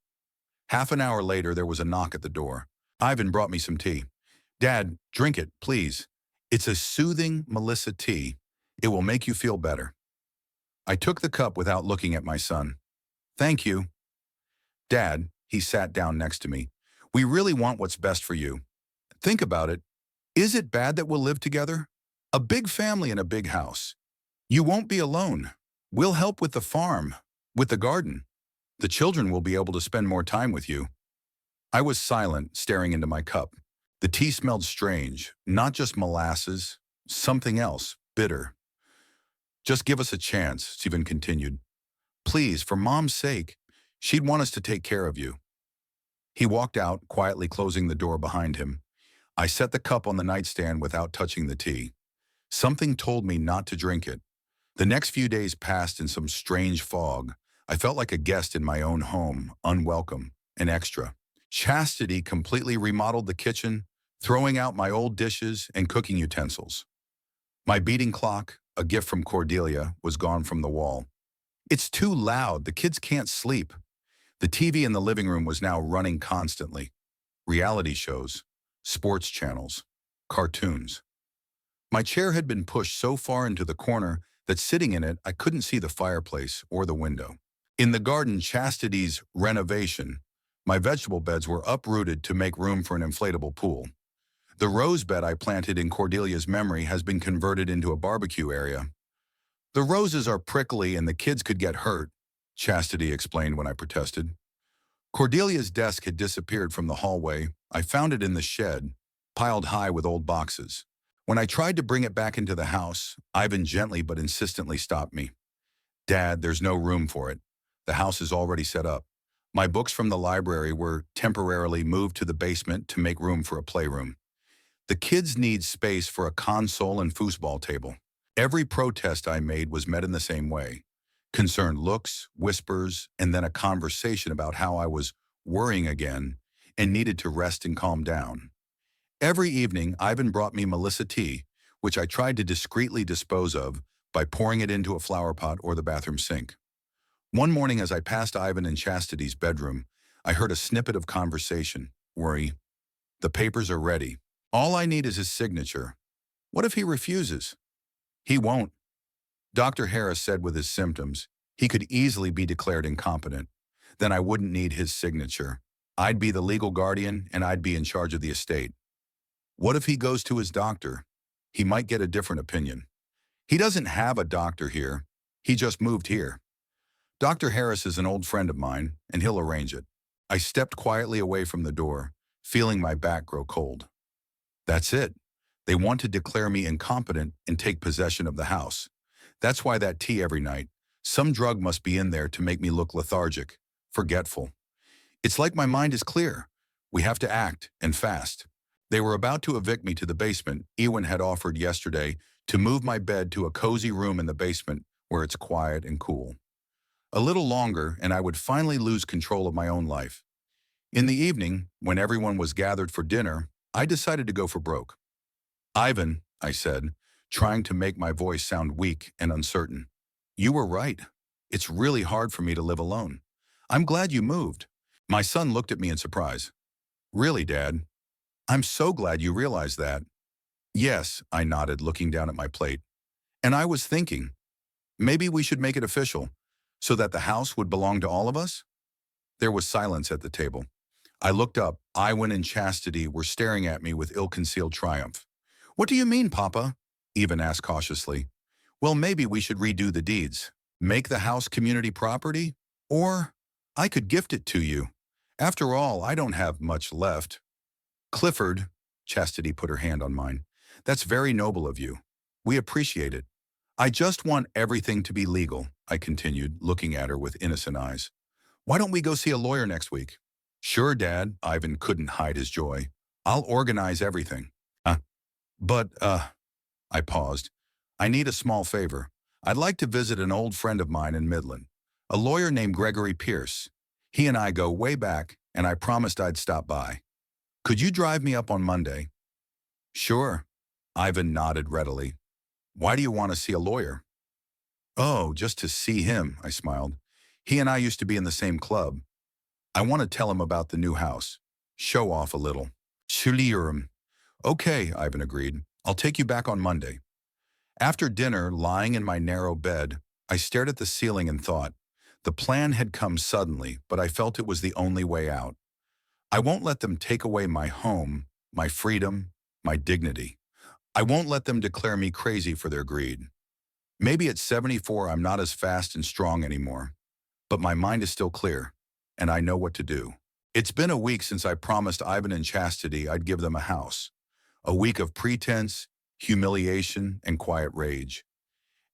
Half an hour later, there was a knock at the door. Ivan brought me some tea. Dad, drink it, please. It's a soothing Melissa tea. It will make you feel better. I took the cup without looking at my son. Thank you. Dad, he sat down next to me. We really want what's best for you. Think about it. Is it bad that we'll live together? A big family in a big house. You won't be alone. We'll help with the farm, with the garden. The children will be able to spend more time with you. I was silent, staring into my cup. The tea smelled strange, not just molasses, something else, bitter. Just give us a chance, Stephen continued. Please, for Mom's sake, she'd want us to take care of you. He walked out, quietly closing the door behind him. I set the cup on the nightstand without touching the tea. Something told me not to drink it. The next few days passed in some strange fog. I felt like a guest in my own home, unwelcome and extra. Chastity completely remodeled the kitchen, throwing out my old dishes and cooking utensils. My beating clock, a gift from Cordelia, was gone from the wall. It's too loud, the kids can't sleep. The TV in the living room was now running constantly. Reality shows, sports channels, cartoons. My chair had been pushed so far into the corner that sitting in it, I couldn't see the fireplace or the window. In the garden, Chastity's renovation, my vegetable beds were uprooted to make room for an inflatable pool. The rose bed I planted in Cordelia's memory has been converted into a barbecue area. The roses are prickly and the kids could get hurt, Chastity explained when I protested. Cordelia's desk had disappeared from the hallway. I found it in the shed, piled high with old boxes. When I tried to bring it back into the house, Ivan gently but insistently stopped me. Dad, there's no room for it. The house is already set up. My books from the library were temporarily moved to the basement to make room for a playroom. The kids need space for a console and foosball table. Every protest I made was met in the same way. Concerned looks, whispers, and then a conversation about how I was worrying again and needed to rest and calm down. Every evening, Ivan brought me Melissa tea, which I tried to discreetly dispose of by pouring it into a flower pot or the bathroom sink. One morning as I passed Ivan in Chastity's bedroom, I heard a snippet of conversation. Worry. The papers are ready. All I need is his signature. What if he refuses? He won't. Dr. Harris said with his symptoms, he could easily be declared incompetent. Then I wouldn't need his signature. I'd be the legal guardian and I'd be in charge of the estate. What if he goes to his doctor? He might get a different opinion. He doesn't have a doctor here. He just moved here. Dr. Harris is an old friend of mine, and he'll arrange it. I stepped quietly away from the door, feeling my back grow cold. That's it. They want to declare me incompetent and take possession of the house. That's why that tea every night. Some drug must be in there to make me look lethargic, forgetful. It's like my mind is clear. We have to act, and fast. They were about to evict me to the basement. Ewan had offered yesterday to move my bed to a cozy room in the basement where it's quiet and cool. A little longer, and I would finally lose control of my own life. In the evening, when everyone was gathered for dinner, I decided to go for broke. Ivan, I said, trying to make my voice sound weak and uncertain. You were right. It's really hard for me to live alone. I'm glad you moved. My son looked at me in surprise. Really, Dad? I'm so glad you realized that. Yes, I nodded, looking down at my plate. And I was thinking, maybe we should make it official, so that the house would belong to all of us? There was silence at the table. I looked up. Iwan and Chastity were staring at me with ill-concealed triumph. What do you mean, Papa? Evan asked cautiously. Well, maybe we should redo the deeds. Make the house community property? Or I could gift it to you. After all, I don't have much left. Clifford, Chastity put her hand on mine. That's very noble of you. We appreciate it. I just want everything to be legal, I continued, looking at her with innocent eyes. Why don't we go see a lawyer next week? Sure, Dad. Ivan couldn't hide his joy. I'll organize everything. But, I paused. I need a small favor. I'd like to visit an old friend of mine in Midland, a lawyer named Gregory Pierce. He and I go way back, and I promised I'd stop by. Could you drive me up on Monday? Sure. Ivan nodded readily. Why do you want to see a lawyer? Oh, just to see him, I smiled. He and I used to be in the same club. I want to tell him about the new house. Show off a little. Şülüyorum. Okay, Ivan agreed. I'll take you back on Monday. After dinner, lying in my narrow bed, I stared at the ceiling and thought. The plan had come suddenly, but I felt it was the only way out. I won't let them take away my home, my freedom, my dignity. I won't let them declare me crazy for their greed. Maybe at 74 I'm not as fast and strong anymore, but my mind is still clear, and I know what to do. It's been a week since I promised Ivan and Chastity I'd give them a house. A week of pretense, humiliation, and quiet rage.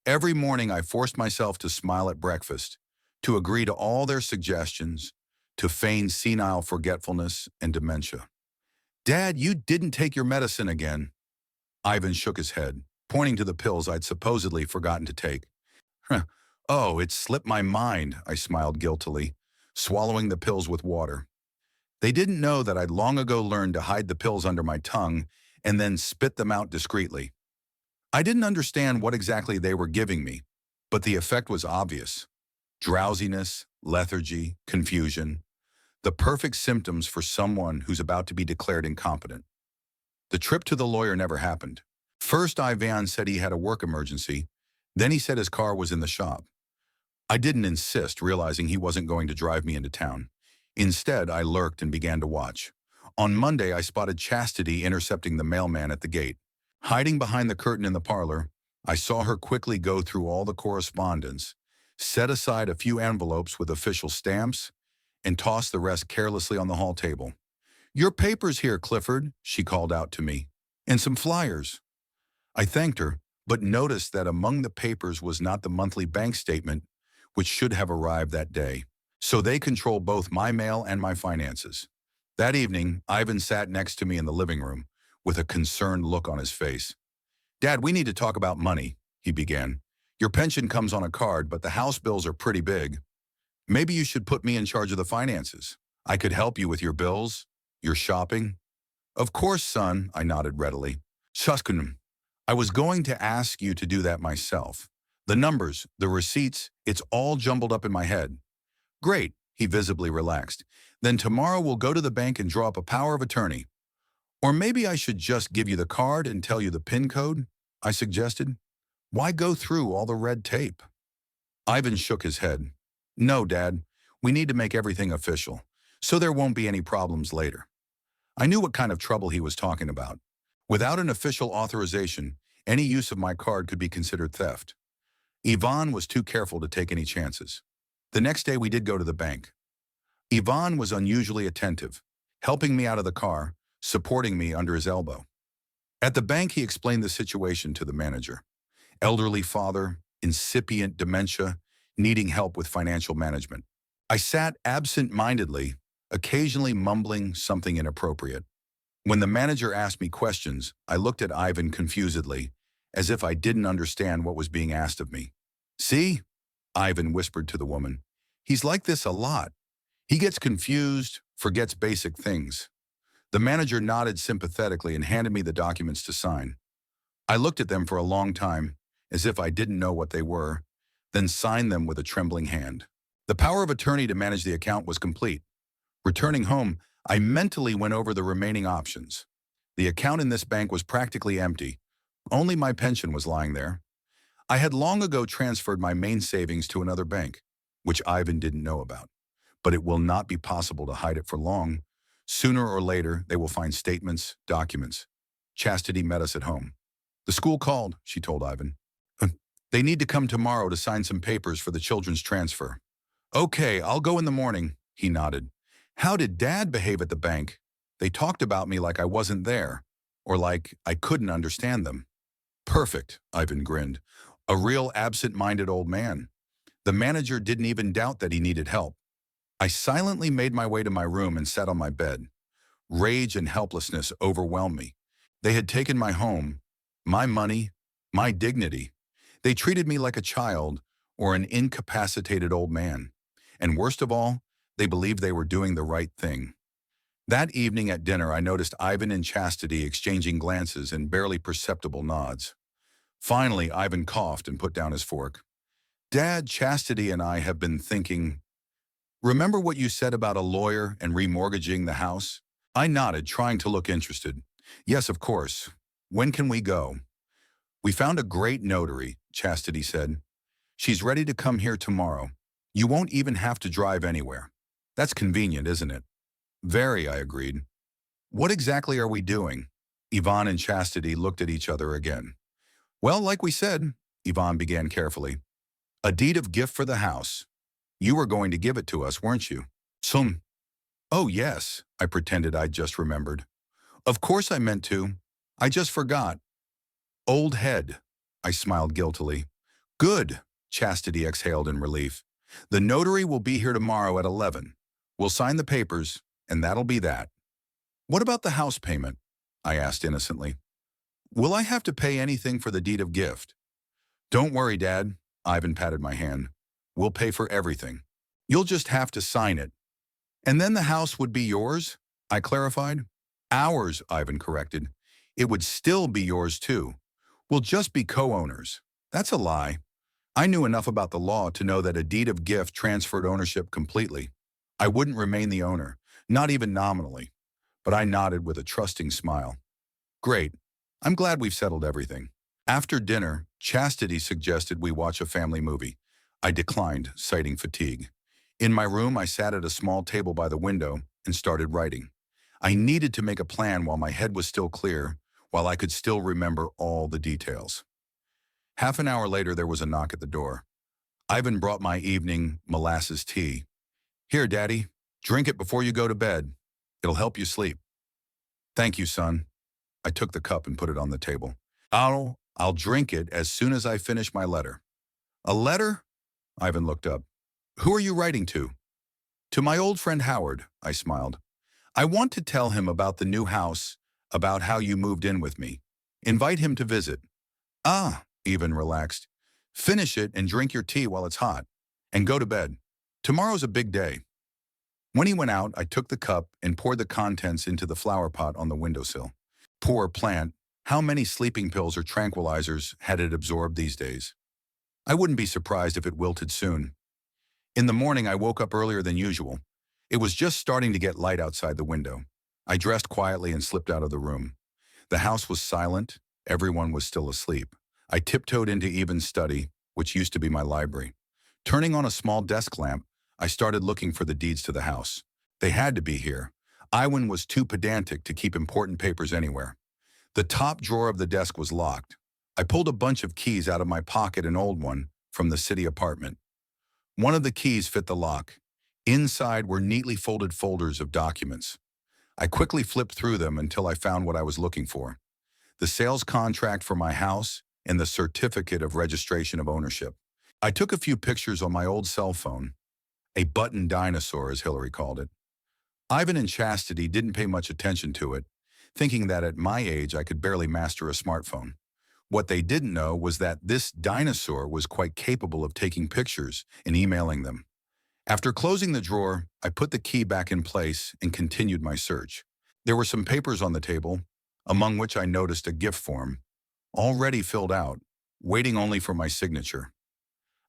Every morning I forced myself to smile at breakfast, to agree to all their suggestions, to feign senile forgetfulness and dementia. Dad, you didn't take your medicine again. Ivan shook his head, pointing to the pills I'd supposedly forgotten to take. Oh, it slipped my mind, I smiled guiltily, swallowing the pills with water. They didn't know that I'd long ago learned to hide the pills under my tongue and then spit them out discreetly. I didn't understand what exactly they were giving me, but the effect was obvious. Drowsiness, lethargy, confusion. The perfect symptoms for someone who's about to be declared incompetent. The trip to the lawyer never happened. First, Ivan said he had a work emergency. Then he said his car was in the shop. I didn't insist, realizing he wasn't going to drive me into town. Instead, I lurked and began to watch. On Monday, I spotted Chastity intercepting the mailman at the gate. Hiding behind the curtain in the parlor, I saw her quickly go through all the correspondence, set aside a few envelopes with official stamps, and toss the rest carelessly on the hall table. "Your papers here, Clifford," she called out to me, "and some flyers." I thanked her, but noticed that among the papers was not the monthly bank statement, which should have arrived that day. So they control both my mail and my finances. That evening, Ivan sat next to me in the living room, with a concerned look on his face. "Dad, we need to talk about money," he began. "Your pension comes on a card, but the house bills are pretty big. Maybe you should put me in charge of the finances. I could help you with your bills, your shopping." "Of course, son," I nodded readily. "Suskunum. I was going to ask you to do that myself. The numbers, the receipts, it's all jumbled up in my head." "Great," he visibly relaxed. "Then tomorrow we'll go to the bank and draw up a power of attorney. Or maybe I should just give you the card and tell you the PIN code," I suggested. "Why go through all the red tape?" Ivan shook his head. "No, Dad, we need to make everything official, so there won't be any problems later." I knew what kind of trouble he was talking about. Without an official authorization, any use of my card could be considered theft. Ivan was too careful to take any chances. The next day we did go to the bank. Ivan was unusually attentive, helping me out of the car, supporting me under his elbow. At the bank, he explained the situation to the manager. Elderly father, incipient dementia, needing help with financial management. I sat absent-mindedly, occasionally mumbling something inappropriate. When the manager asked me questions, I looked at Ivan confusedly, as if I didn't understand what was being asked of me. "See?" Ivan whispered to the woman. "He's like this a lot. He gets confused, forgets basic things." The manager nodded sympathetically and handed me the documents to sign. I looked at them for a long time, as if I didn't know what they were, then signed them with a trembling hand. The power of attorney to manage the account was complete. Returning home, I mentally went over the remaining options. The account in this bank was practically empty. Only my pension was lying there. I had long ago transferred my main savings to another bank, which Ivan didn't know about. But it will not be possible to hide it for long. Sooner or later, they will find statements, documents. Chastity met us at home. "The school called," she told Ivan. "They need to come tomorrow to sign some papers for the children's transfer." "Okay, I'll go in the morning," he nodded. "How did Dad behave at the bank? They talked about me like I wasn't there, or like I couldn't understand them." "Perfect," Ivan grinned. "A real absent-minded old man." The manager didn't even doubt that he needed help. I silently made my way to my room and sat on my bed. Rage and helplessness overwhelmed me. They had taken my home, my money, my dignity. They treated me like a child or an incapacitated old man. And worst of all, they believed they were doing the right thing. That evening at dinner, I noticed Ivan and Chastity exchanging glances and barely perceptible nods. Finally, Ivan coughed and put down his fork. "Dad, Chastity and I have been thinking..." Remember what you said about a lawyer and remortgaging the house? I nodded, trying to look interested. Yes, of course. When can we go? We found a great notary, Chastity said. She's ready to come here tomorrow. You won't even have to drive anywhere. That's convenient, isn't it? Very, I agreed. What exactly are we doing? Yvonne and Chastity looked at each other again. Well, like we said, Yvonne began carefully. A deed of gift for the house. You were going to give it to us, weren't you? Some. Oh, yes, I pretended I'd just remembered. Of course I meant to. I just forgot. Old head. I smiled guiltily. Good, Chastity exhaled in relief. The notary will be here tomorrow at 11. We'll sign the papers, and that'll be that. What about the house payment? I asked innocently. Will I have to pay anything for the deed of gift? Don't worry, Dad. Ivan patted my hand. We'll pay for everything. You'll just have to sign it. And then the house would be yours? I clarified. Ours, Ivan corrected. It would still be yours too. We'll just be co-owners. That's a lie. I knew enough about the law to know that a deed of gift transferred ownership completely. I wouldn't remain the owner, not even nominally. But I nodded with a trusting smile. Great. I'm glad we've settled everything. After dinner, Chastity suggested we watch a family movie. I declined, citing fatigue. In my room, I sat at a small table by the window and started writing. I needed to make a plan while my head was still clear, while I could still remember all the details. Half an hour later, there was a knock at the door. Ivan brought my evening molasses tea. Here, Daddy, drink it before you go to bed. It'll help you sleep. Thank you, son. I took the cup and put it on the table. I'll drink it as soon as I finish my letter. A letter? Ivan looked up. Who are you writing to? To my old friend Howard, I smiled. I want to tell him about the new house, about how you moved in with me. Invite him to visit. Ah, Ivan relaxed. Finish it and drink your tea while it's hot. And go to bed. Tomorrow's a big day. When he went out, I took the cup and poured the contents into the flower pot on the windowsill. Poor plant. How many sleeping pills or tranquilizers had it absorbed these days? I wouldn't be surprised if it wilted soon. In the morning, I woke up earlier than usual. It was just starting to get light outside the window. I dressed quietly and slipped out of the room. The house was silent. Everyone was still asleep. I tiptoed into Ivan's study, which used to be my library. Turning on a small desk lamp, I started looking for the deeds to the house. They had to be here. Ivan was too pedantic to keep important papers anywhere. The top drawer of the desk was locked. I pulled a bunch of keys out of my pocket, an old one from the city apartment. One of the keys fit the lock. Inside were neatly folded folders of documents. I quickly flipped through them until I found what I was looking for: the sales contract for my house and the certificate of registration of ownership. I took a few pictures on my old cell phone, a button dinosaur as Hillary called it. Ivan and Chastity didn't pay much attention to it, thinking that at my age I could barely master a smartphone. What they didn't know was that this dinosaur was quite capable of taking pictures and emailing them. After closing the drawer, I put the key back in place and continued my search. There were some papers on the table, among which I noticed a gift form, already filled out, waiting only for my signature.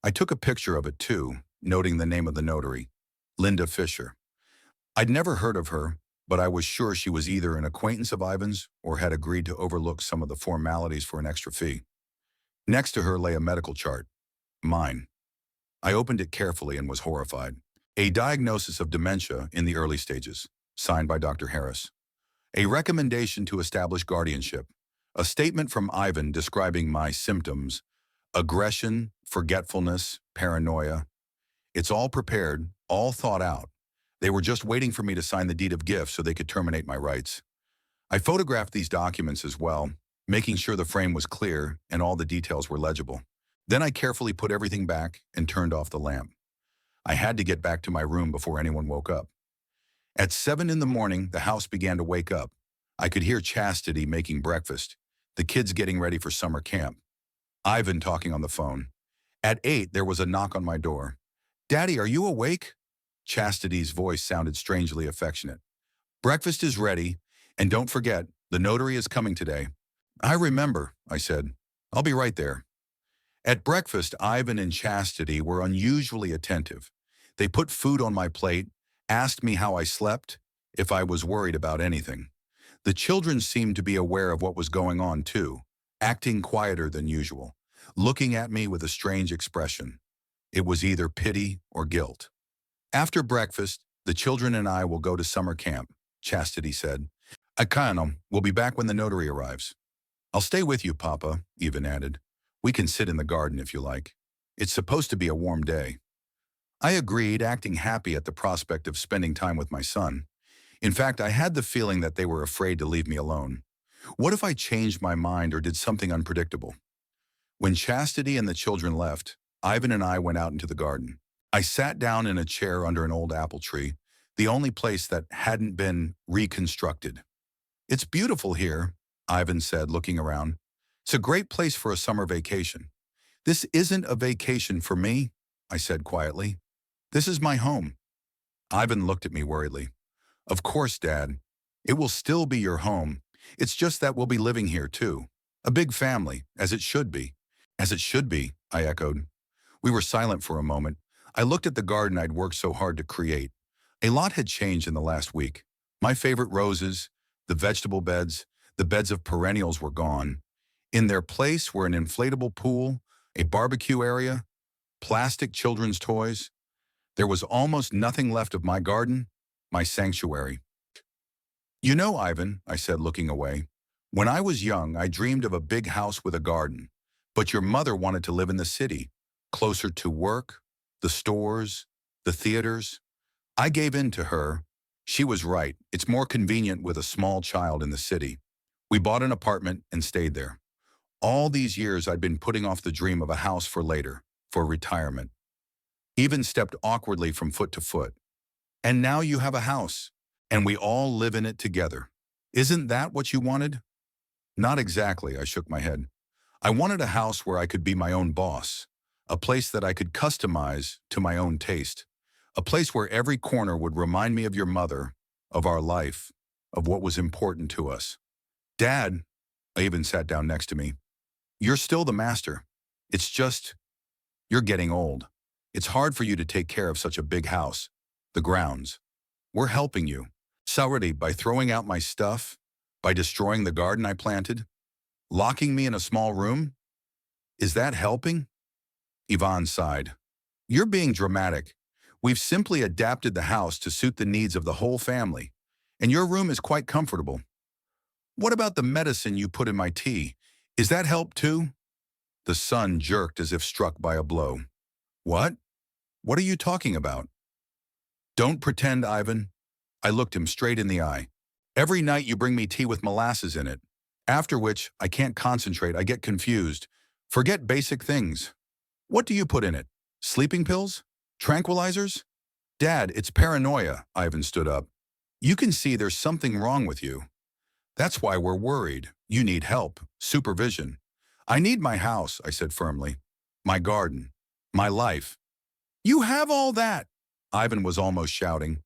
I took a picture of it too, noting the name of the notary, Linda Fisher. I'd never heard of her, but I was sure she was either an acquaintance of Ivan's or had agreed to overlook some of the formalities for an extra fee. Next to her lay a medical chart, mine. I opened it carefully and was horrified. A diagnosis of dementia in the early stages, signed by Dr. Harris. A recommendation to establish guardianship. A statement from Ivan describing my symptoms: aggression, forgetfulness, paranoia. It's all prepared, all thought out. They were just waiting for me to sign the deed of gift so they could terminate my rights. I photographed these documents as well, making sure the frame was clear and all the details were legible. Then I carefully put everything back and turned off the lamp. I had to get back to my room before anyone woke up. At 7 in the morning, the house began to wake up. I could hear Chastity making breakfast, the kids getting ready for summer camp, Ivan talking on the phone. At 8, there was a knock on my door. Daddy, are you awake? Chastity's voice sounded strangely affectionate. Breakfast is ready, and don't forget, the notary is coming today. I remember, I said. I'll be right there. At breakfast, Ivan and Chastity were unusually attentive. They put food on my plate, asked me how I slept, if I was worried about anything. The children seemed to be aware of what was going on too, acting quieter than usual, looking at me with a strange expression. It was either pity or guilt. After breakfast, the children and I will go to summer camp, Chastity said. Akano will be back when the notary arrives. I'll stay with you, Papa, Even added. We can sit in the garden if you like. It's supposed to be a warm day. I agreed, acting happy at the prospect of spending time with my son. In fact, I had the feeling that they were afraid to leave me alone. What if I changed my mind or did something unpredictable? When Chastity and the children left, Ivan and I went out into the garden. I sat down in a chair under an old apple tree, the only place that hadn't been reconstructed. It's beautiful here, Ivan said, looking around. It's a great place for a summer vacation. This isn't a vacation for me, I said quietly. This is my home. Ivan looked at me worriedly. Of course, Dad. It will still be your home. It's just that we'll be living here, too. A big family, as it should be. As it should be, I echoed. We were silent for a moment. I looked at the garden I'd worked so hard to create. A lot had changed in the last week. My favorite roses, the vegetable beds, the beds of perennials were gone. In their place were an inflatable pool, a barbecue area, plastic children's toys. There was almost nothing left of my garden, my sanctuary. You know, Ivan, I said, looking away, when I was young, I dreamed of a big house with a garden. But your mother wanted to live in the city, closer to work, the stores, the theaters. I gave in to her. She was right. It's more convenient with a small child in the city. We bought an apartment and stayed there. All these years I'd been putting off the dream of a house for later, for retirement. Even stepped awkwardly from foot to foot. And now you have a house, and we all live in it together. Isn't that what you wanted? Not exactly, I shook my head. I wanted a house where I could be my own boss, a place that I could customize to my own taste, a place where every corner would remind me of your mother, of our life, of what was important to us. Dad, I even sat down next to me. You're still the master. It's just, you're getting old. It's hard for you to take care of such a big house, the grounds. We're helping you. Already, by throwing out my stuff, by destroying the garden I planted, locking me in a small room? Is that helping? Yvonne sighed. You're being dramatic. We've simply adapted the house to suit the needs of the whole family, and your room is quite comfortable. What about the medicine you put in my tea? Is that help too? The son jerked as if struck by a blow. What? What are you talking about? Don't pretend, Ivan. I looked him straight in the eye. Every night you bring me tea with molasses in it, after which I can't concentrate, I get confused. Forget basic things. What do you put in it? Sleeping pills? Tranquilizers? Dad, it's paranoia, Ivan stood up. You can see there's something wrong with you. That's why we're worried. You need help, supervision. I need my house, I said firmly. My garden. My life. You have all that, Ivan was almost shouting.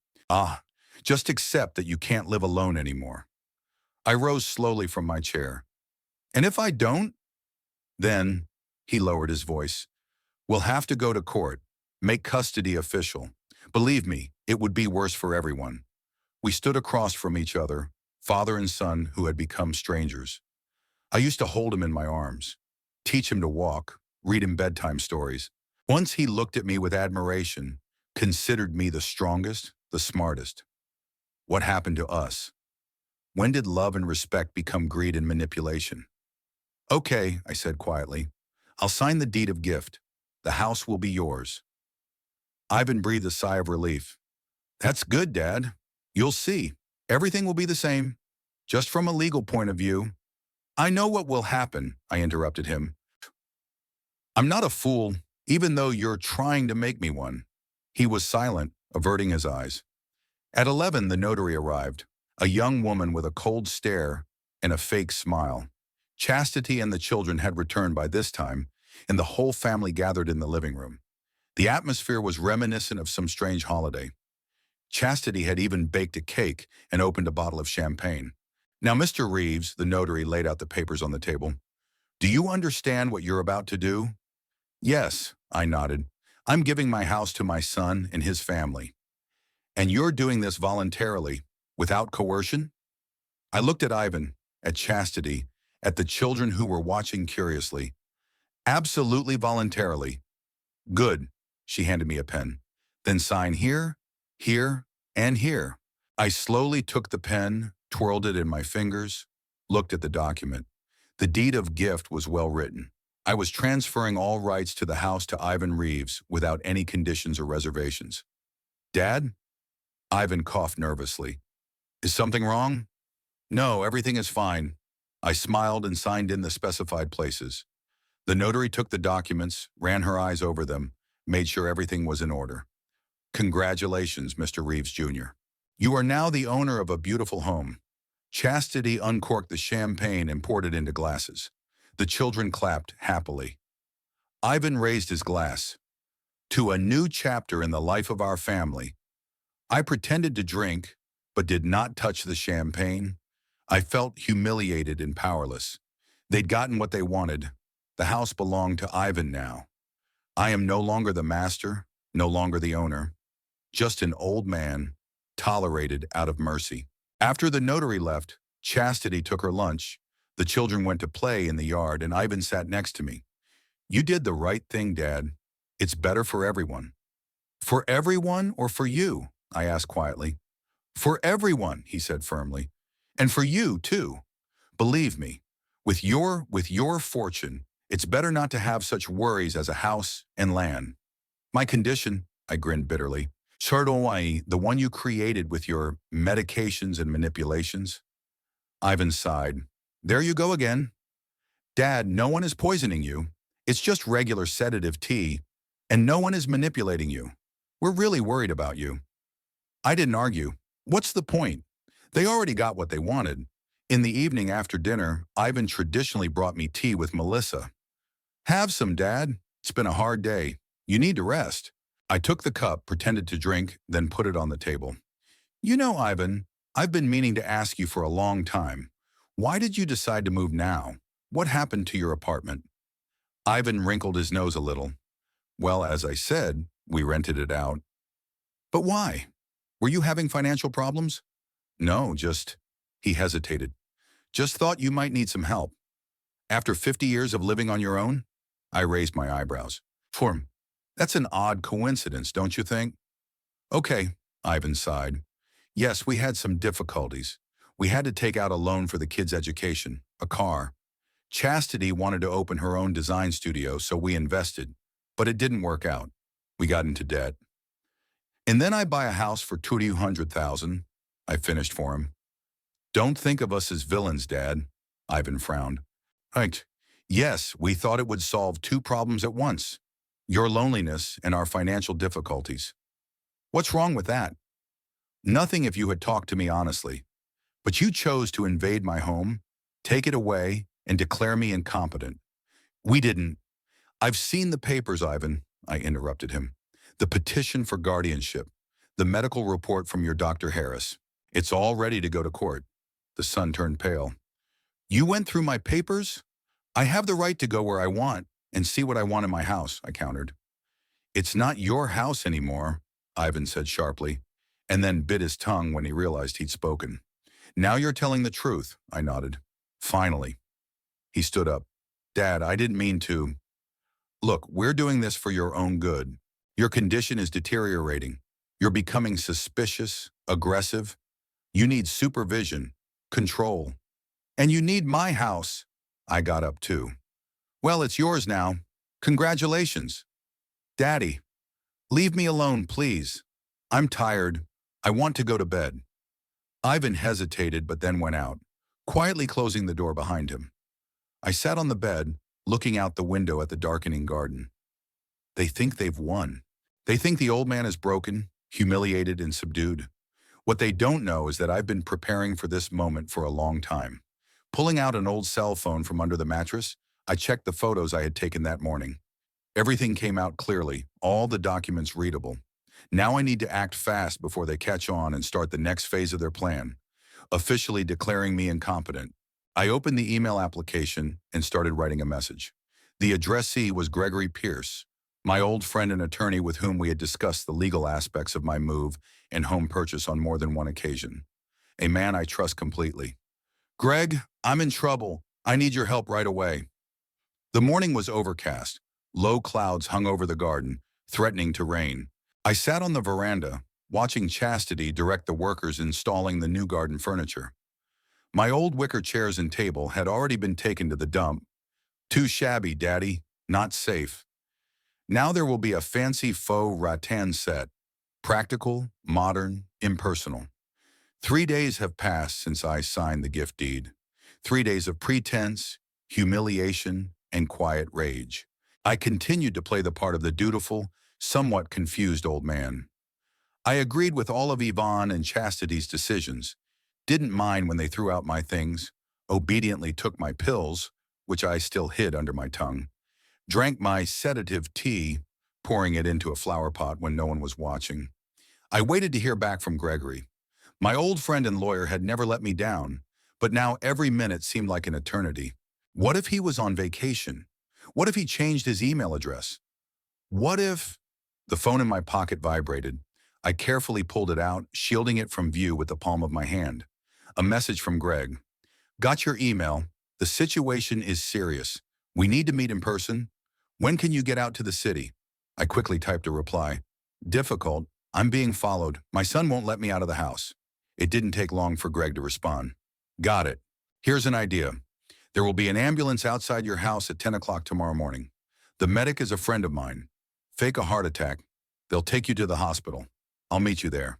Just accept that you can't live alone anymore. I rose slowly from my chair. And if I don't? Then, he lowered his voice, we'll have to go to court, make custody official. Believe me, it would be worse for everyone. We stood across from each other, father and son who had become strangers. I used to hold him in my arms, teach him to walk, read him bedtime stories. Once he looked at me with admiration, considered me the strongest, the smartest. What happened to us? When did love and respect become greed and manipulation? Okay, I said quietly. I'll sign the deed of gift. The house will be yours. Ivan breathed a sigh of relief. That's good, Dad. You'll see. Everything will be the same. Just from a legal point of view. I know what will happen, I interrupted him. I'm not a fool, even though you're trying to make me one. He was silent, averting his eyes. At 11, the notary arrived, a young woman with a cold stare and a fake smile. Chastity and the children had returned by this time, and the whole family gathered in the living room. The atmosphere was reminiscent of some strange holiday. Chastity had even baked a cake and opened a bottle of champagne. Now, Mr. Reeves, the notary, laid out the papers on the table. Do you understand what you're about to do? Yes, I nodded. I'm giving my house to my son and his family. And you're doing this voluntarily, without coercion? I looked at Ivan, at Chastity, at the children who were watching curiously. Absolutely voluntarily. Good. She handed me a pen. Then sign here, here, and here. I slowly took the pen, twirled it in my fingers, looked at the document. The deed of gift was well written. I was transferring all rights to the house to Ivan Reeves without any conditions or reservations. Dad? Ivan coughed nervously. Is something wrong? No, everything is fine. I smiled and signed in the specified places. The notary took the documents, ran her eyes over them, made sure everything was in order. Congratulations, Mr. Reeves, Jr. You are now the owner of a beautiful home. Chastity uncorked the champagne and poured it into glasses. The children clapped happily. Ivan raised his glass. To a new chapter in the life of our family. I pretended to drink, but did not touch the champagne. I felt humiliated and powerless. They'd gotten what they wanted. The house belonged to Ivan now. I am no longer the master, no longer the owner. Just an old man, tolerated out of mercy. After the notary left, Chastity took her lunch. The children went to play in the yard and Ivan sat next to me. You did the right thing, Dad. It's better for everyone. For everyone or for you? I asked quietly. For everyone, he said firmly. And for you, too. Believe me, with your fortune, it's better not to have such worries as a house and land. My condition, I grinned bitterly. Chardonnay, the one you created with your medications and manipulations? Ivan sighed. There you go again. Dad, no one is poisoning you. It's just regular sedative tea, and no one is manipulating you. We're really worried about you. I didn't argue. What's the point? They already got what they wanted. In the evening after dinner, Ivan traditionally brought me tea with Melissa. Have some, Dad. It's been a hard day. You need to rest. I took the cup, pretended to drink, then put it on the table. You know, Ivan, I've been meaning to ask you for a long time. Why did you decide to move now? What happened to your apartment? Ivan wrinkled his nose a little. Well, as I said, we rented it out. But why? Were you having financial problems? No, he hesitated. Just thought you might need some help. After 50 years of living on your own? I raised my eyebrows. That's an odd coincidence, don't you think? Okay, Ivan sighed. Yes, we had some difficulties. We had to take out a loan for the kids' education, a car. Chastity wanted to open her own design studio, so we invested. But it didn't work out. We got into debt. And then I buy a house for $200,000. I finished for him. Don't think of us as villains, Dad. Ivan frowned. Right. Yes, we thought it would solve two problems at once. Your loneliness and our financial difficulties. What's wrong with that? Nothing if you had talked to me honestly. But you chose to invade my home, take it away, and declare me incompetent. We didn't. I've seen the papers, Ivan, I interrupted him. The petition for guardianship, the medical report from your Dr. Harris. It's all ready to go to court. The son turned pale. You went through my papers? I have the right to go where I want and see what I want in my house, I countered. It's not your house anymore, Ivan said sharply, and then bit his tongue when he realized he'd spoken. Now you're telling the truth, I nodded. Finally. He stood up. Dad, I didn't mean to. Look, we're doing this for your own good. Your condition is deteriorating. You're becoming suspicious, aggressive. You need supervision, control. And you need my house. I got up too. Well, it's yours now. Congratulations. Daddy, leave me alone, please. I'm tired. I want to go to bed. Ivan hesitated but then went out, quietly closing the door behind him. I sat on the bed, looking out the window at the darkening garden. They think they've won. They think the old man is broken, humiliated, and subdued. What they don't know is that I've been preparing for this moment for a long time. Pulling out an old cell phone from under the mattress, I checked the photos I had taken that morning. Everything came out clearly, all the documents readable. Now I need to act fast before they catch on and start the next phase of their plan, officially declaring me incompetent. I opened the email application and started writing a message. The addressee was Gregory Pierce, my old friend and attorney with whom we had discussed the legal aspects of my move and home purchase on more than one occasion. A man I trust completely. Greg, I'm in trouble. I need your help right away. The morning was overcast. Low clouds hung over the garden, threatening to rain. I sat on the veranda, watching Chastity direct the workers installing the new garden furniture. My old wicker chairs and table had already been taken to the dump. Too shabby, Daddy. Not safe. Now there will be a fancy faux rattan set. Practical, modern, impersonal. 3 days have passed since I signed the gift deed. 3 days of pretense, humiliation, and quiet rage. I continued to play the part of the dutiful, somewhat confused old man. I agreed with all of Yvonne and Chastity's decisions, didn't mind when they threw out my things, obediently took my pills, which I still hid under my tongue, drank my sedative tea, pouring it into a flower pot when no one was watching. I waited to hear back from Gregory. My old friend and lawyer had never let me down, but now every minute seemed like an eternity. What if he was on vacation? What if he changed his email address? What if... The phone in my pocket vibrated. I carefully pulled it out, shielding it from view with the palm of my hand. A message from Greg. Got your email. The situation is serious. We need to meet in person. When can you get out to the city? I quickly typed a reply. Difficult. I'm being followed. My son won't let me out of the house. It didn't take long for Greg to respond. Got it. Here's an idea. There will be an ambulance outside your house at 10 o'clock tomorrow morning. The medic is a friend of mine. Fake a heart attack. They'll take you to the hospital. I'll meet you there.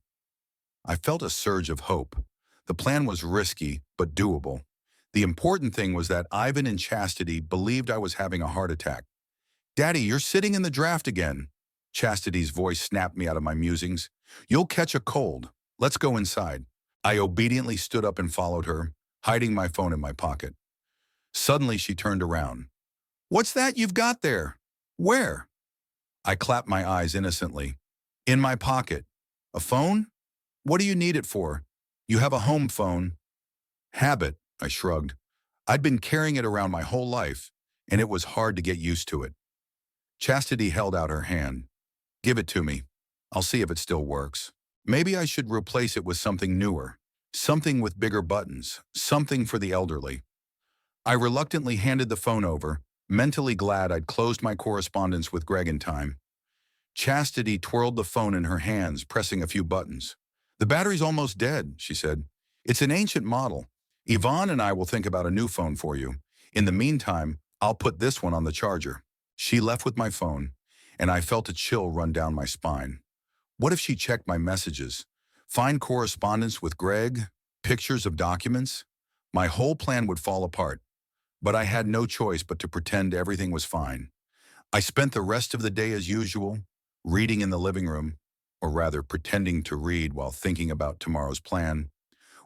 I felt a surge of hope. The plan was risky, but doable. The important thing was that Ivan and Chastity believed I was having a heart attack. Daddy, you're sitting in the draft again. Chastity's voice snapped me out of my musings. You'll catch a cold. Let's go inside. I obediently stood up and followed her, hiding my phone in my pocket. Suddenly she turned around. What's that you've got there? Where? I clapped my eyes innocently. In my pocket. A phone? What do you need it for? You have a home phone. Habit, I shrugged. I'd been carrying it around my whole life, and it was hard to get used to it. Chastity held out her hand. Give it to me. I'll see if it still works. Maybe I should replace it with something newer. Something with bigger buttons. Something for the elderly. I reluctantly handed the phone over, mentally glad I'd closed my correspondence with Greg in time. Chastity twirled the phone in her hands, pressing a few buttons. The battery's almost dead, she said. It's an ancient model. Yvonne and I will think about a new phone for you. In the meantime, I'll put this one on the charger. She left with my phone, and I felt a chill run down my spine. What if she checked my messages? Find correspondence with Greg? Pictures of documents? My whole plan would fall apart. But I had no choice but to pretend everything was fine. I spent the rest of the day as usual, reading in the living room, or rather pretending to read while thinking about tomorrow's plan,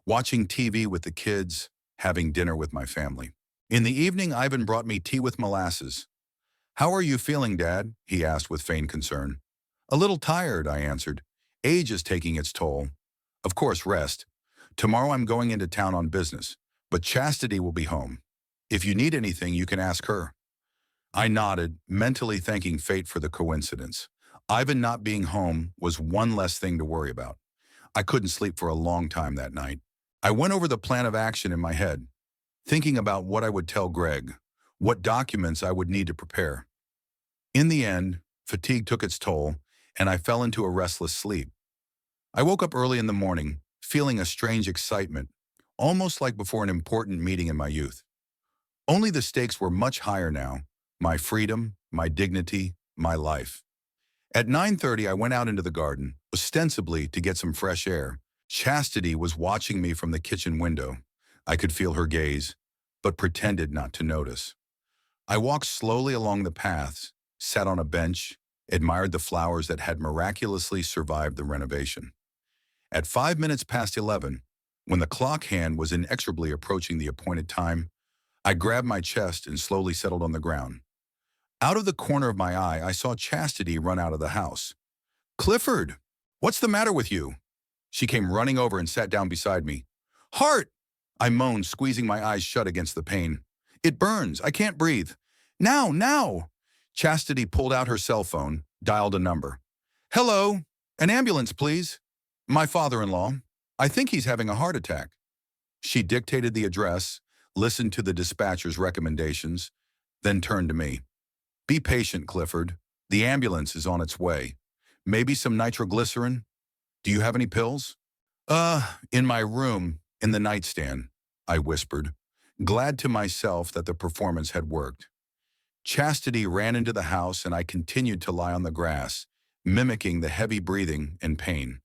watching TV with the kids, having dinner with my family. In the evening, Ivan brought me tea with molasses. How are you feeling, Dad? He asked with feigned concern. A little tired, I answered. Age is taking its toll. Of course, rest. Tomorrow I'm going into town on business, but Chastity will be home. If you need anything, you can ask her. I nodded, mentally thanking fate for the coincidence. Ivan not being home was one less thing to worry about. I couldn't sleep for a long time that night. I went over the plan of action in my head, thinking about what I would tell Greg, what documents I would need to prepare. In the end, fatigue took its toll, and I fell into a restless sleep. I woke up early in the morning, feeling a strange excitement, almost like before an important meeting in my youth. Only the stakes were much higher now, my freedom, my dignity, my life. At 9:30, I went out into the garden, ostensibly to get some fresh air. Chastity was watching me from the kitchen window. I could feel her gaze, but pretended not to notice. I walked slowly along the paths, sat on a bench, admired the flowers that had miraculously survived the renovation. At 5 minutes past 11, when the clock hand was inexorably approaching the appointed time, I grabbed my chest and slowly settled on the ground. Out of the corner of my eye, I saw Chastity run out of the house. Clifford, what's the matter with you? She came running over and sat down beside me. Heart! I moaned, squeezing my eyes shut against the pain. It burns. I can't breathe. Now, now! Chastity pulled out her cell phone, dialed a number. "Hello, an ambulance, please. My father-in-law. I think he's having a heart attack." She dictated the address, listened to the dispatcher's recommendations, then turned to me. "Be patient, Clifford. The ambulance is on its way. Maybe some nitroglycerin? Do you have any pills?" In my room, in the nightstand," I whispered, glad to myself that the performance had worked. Chastity ran into the house and I continued to lie on the grass, mimicking the heavy breathing and pain.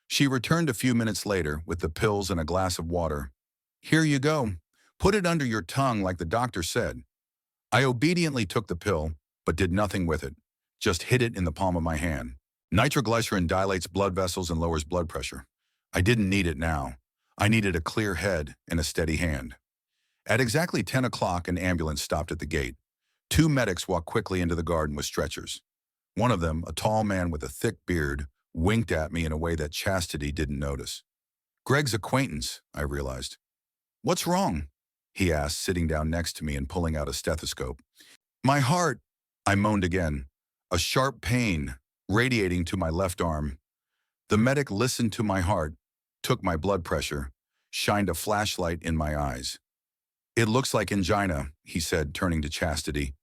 She returned a few minutes later with the pills and a glass of water. "Here you go. Put it under your tongue like the doctor said." I obediently took the pill, but did nothing with it, just hid it in the palm of my hand. Nitroglycerin dilates blood vessels and lowers blood pressure. I didn't need it now. I needed a clear head and a steady hand. At exactly 10 o'clock, an ambulance stopped at the gate. Two medics walked quickly into the garden with stretchers. One of them, a tall man with a thick beard, winked at me in a way that Chastity didn't notice. "Greg's acquaintance," I realized. "What's wrong?" he asked, sitting down next to me and pulling out a stethoscope. "My heart," I moaned again. A sharp pain radiating to my left arm. The medic listened to my heart, took my blood pressure, shined a flashlight in my eyes. "It looks like angina," he said, turning to Chastity.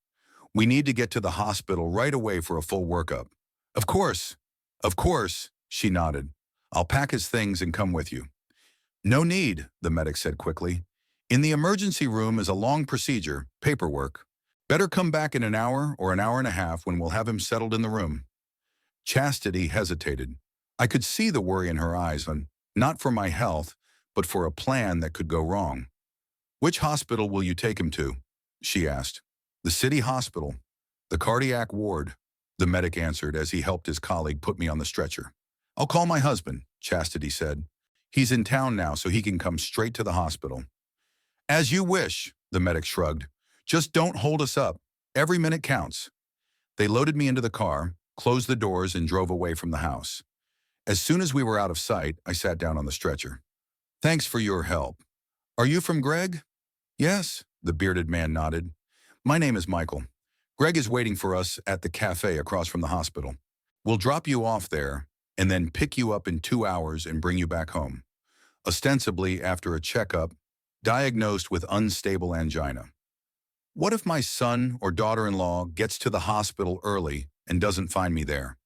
"We need to get to the hospital right away for a full workup." Of course, she nodded. "I'll pack his things and come with you." "No need," the medic said quickly. "In the emergency room is a long procedure, paperwork. Better come back in an hour or an hour and a half when we'll have him settled in the room." Chastity hesitated. I could see the worry in her eyes, and not for my health, but for a plan that could go wrong. "Which hospital will you take him to?" she asked. "The city hospital. The cardiac ward," the medic answered as he helped his colleague put me on the stretcher. "I'll call my husband," Chastity said. "He's in town now, so he can come straight to the hospital." "As you wish," the medic shrugged. "Just don't hold us up. Every minute counts." They loaded me into the car, closed the doors, and drove away from the house. As soon as we were out of sight, I sat down on the stretcher. "Thanks for your help. Are you from Greg?" "Yes," the bearded man nodded. "My name is Michael. Greg is waiting for us at the cafe across from the hospital. We'll drop you off there and then pick you up in 2 hours and bring you back home. Ostensibly after a checkup, diagnosed with unstable angina. What if my son or daughter-in-law gets to the hospital early and doesn't find me there?"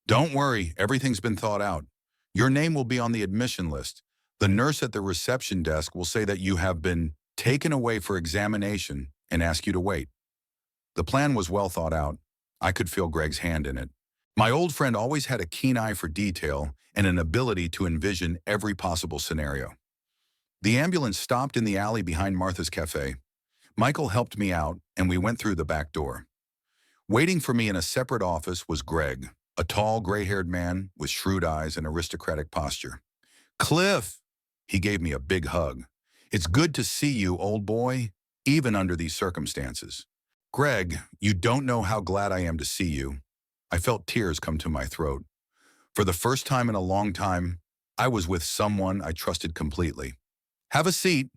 "Don't worry, everything's been thought out. Your name will be on the admission list. The nurse at the reception desk will say that you have been taken away for examination and ask you to wait." The plan was well thought out. I could feel Greg's hand in it. My old friend always had a keen eye for detail and an ability to envision every possible scenario. The ambulance stopped in the alley behind Martha's Cafe. Michael helped me out, and we went through the back door. Waiting for me in a separate office was Greg, a tall, gray-haired man with shrewd eyes and aristocratic posture. "Cliff!" He gave me a big hug. "It's good to see you, old boy, even under these circumstances." "Greg, you don't know how glad I am to see you." I felt tears come to my throat. For the first time in a long time, I was with someone I trusted completely. "Have a seat,"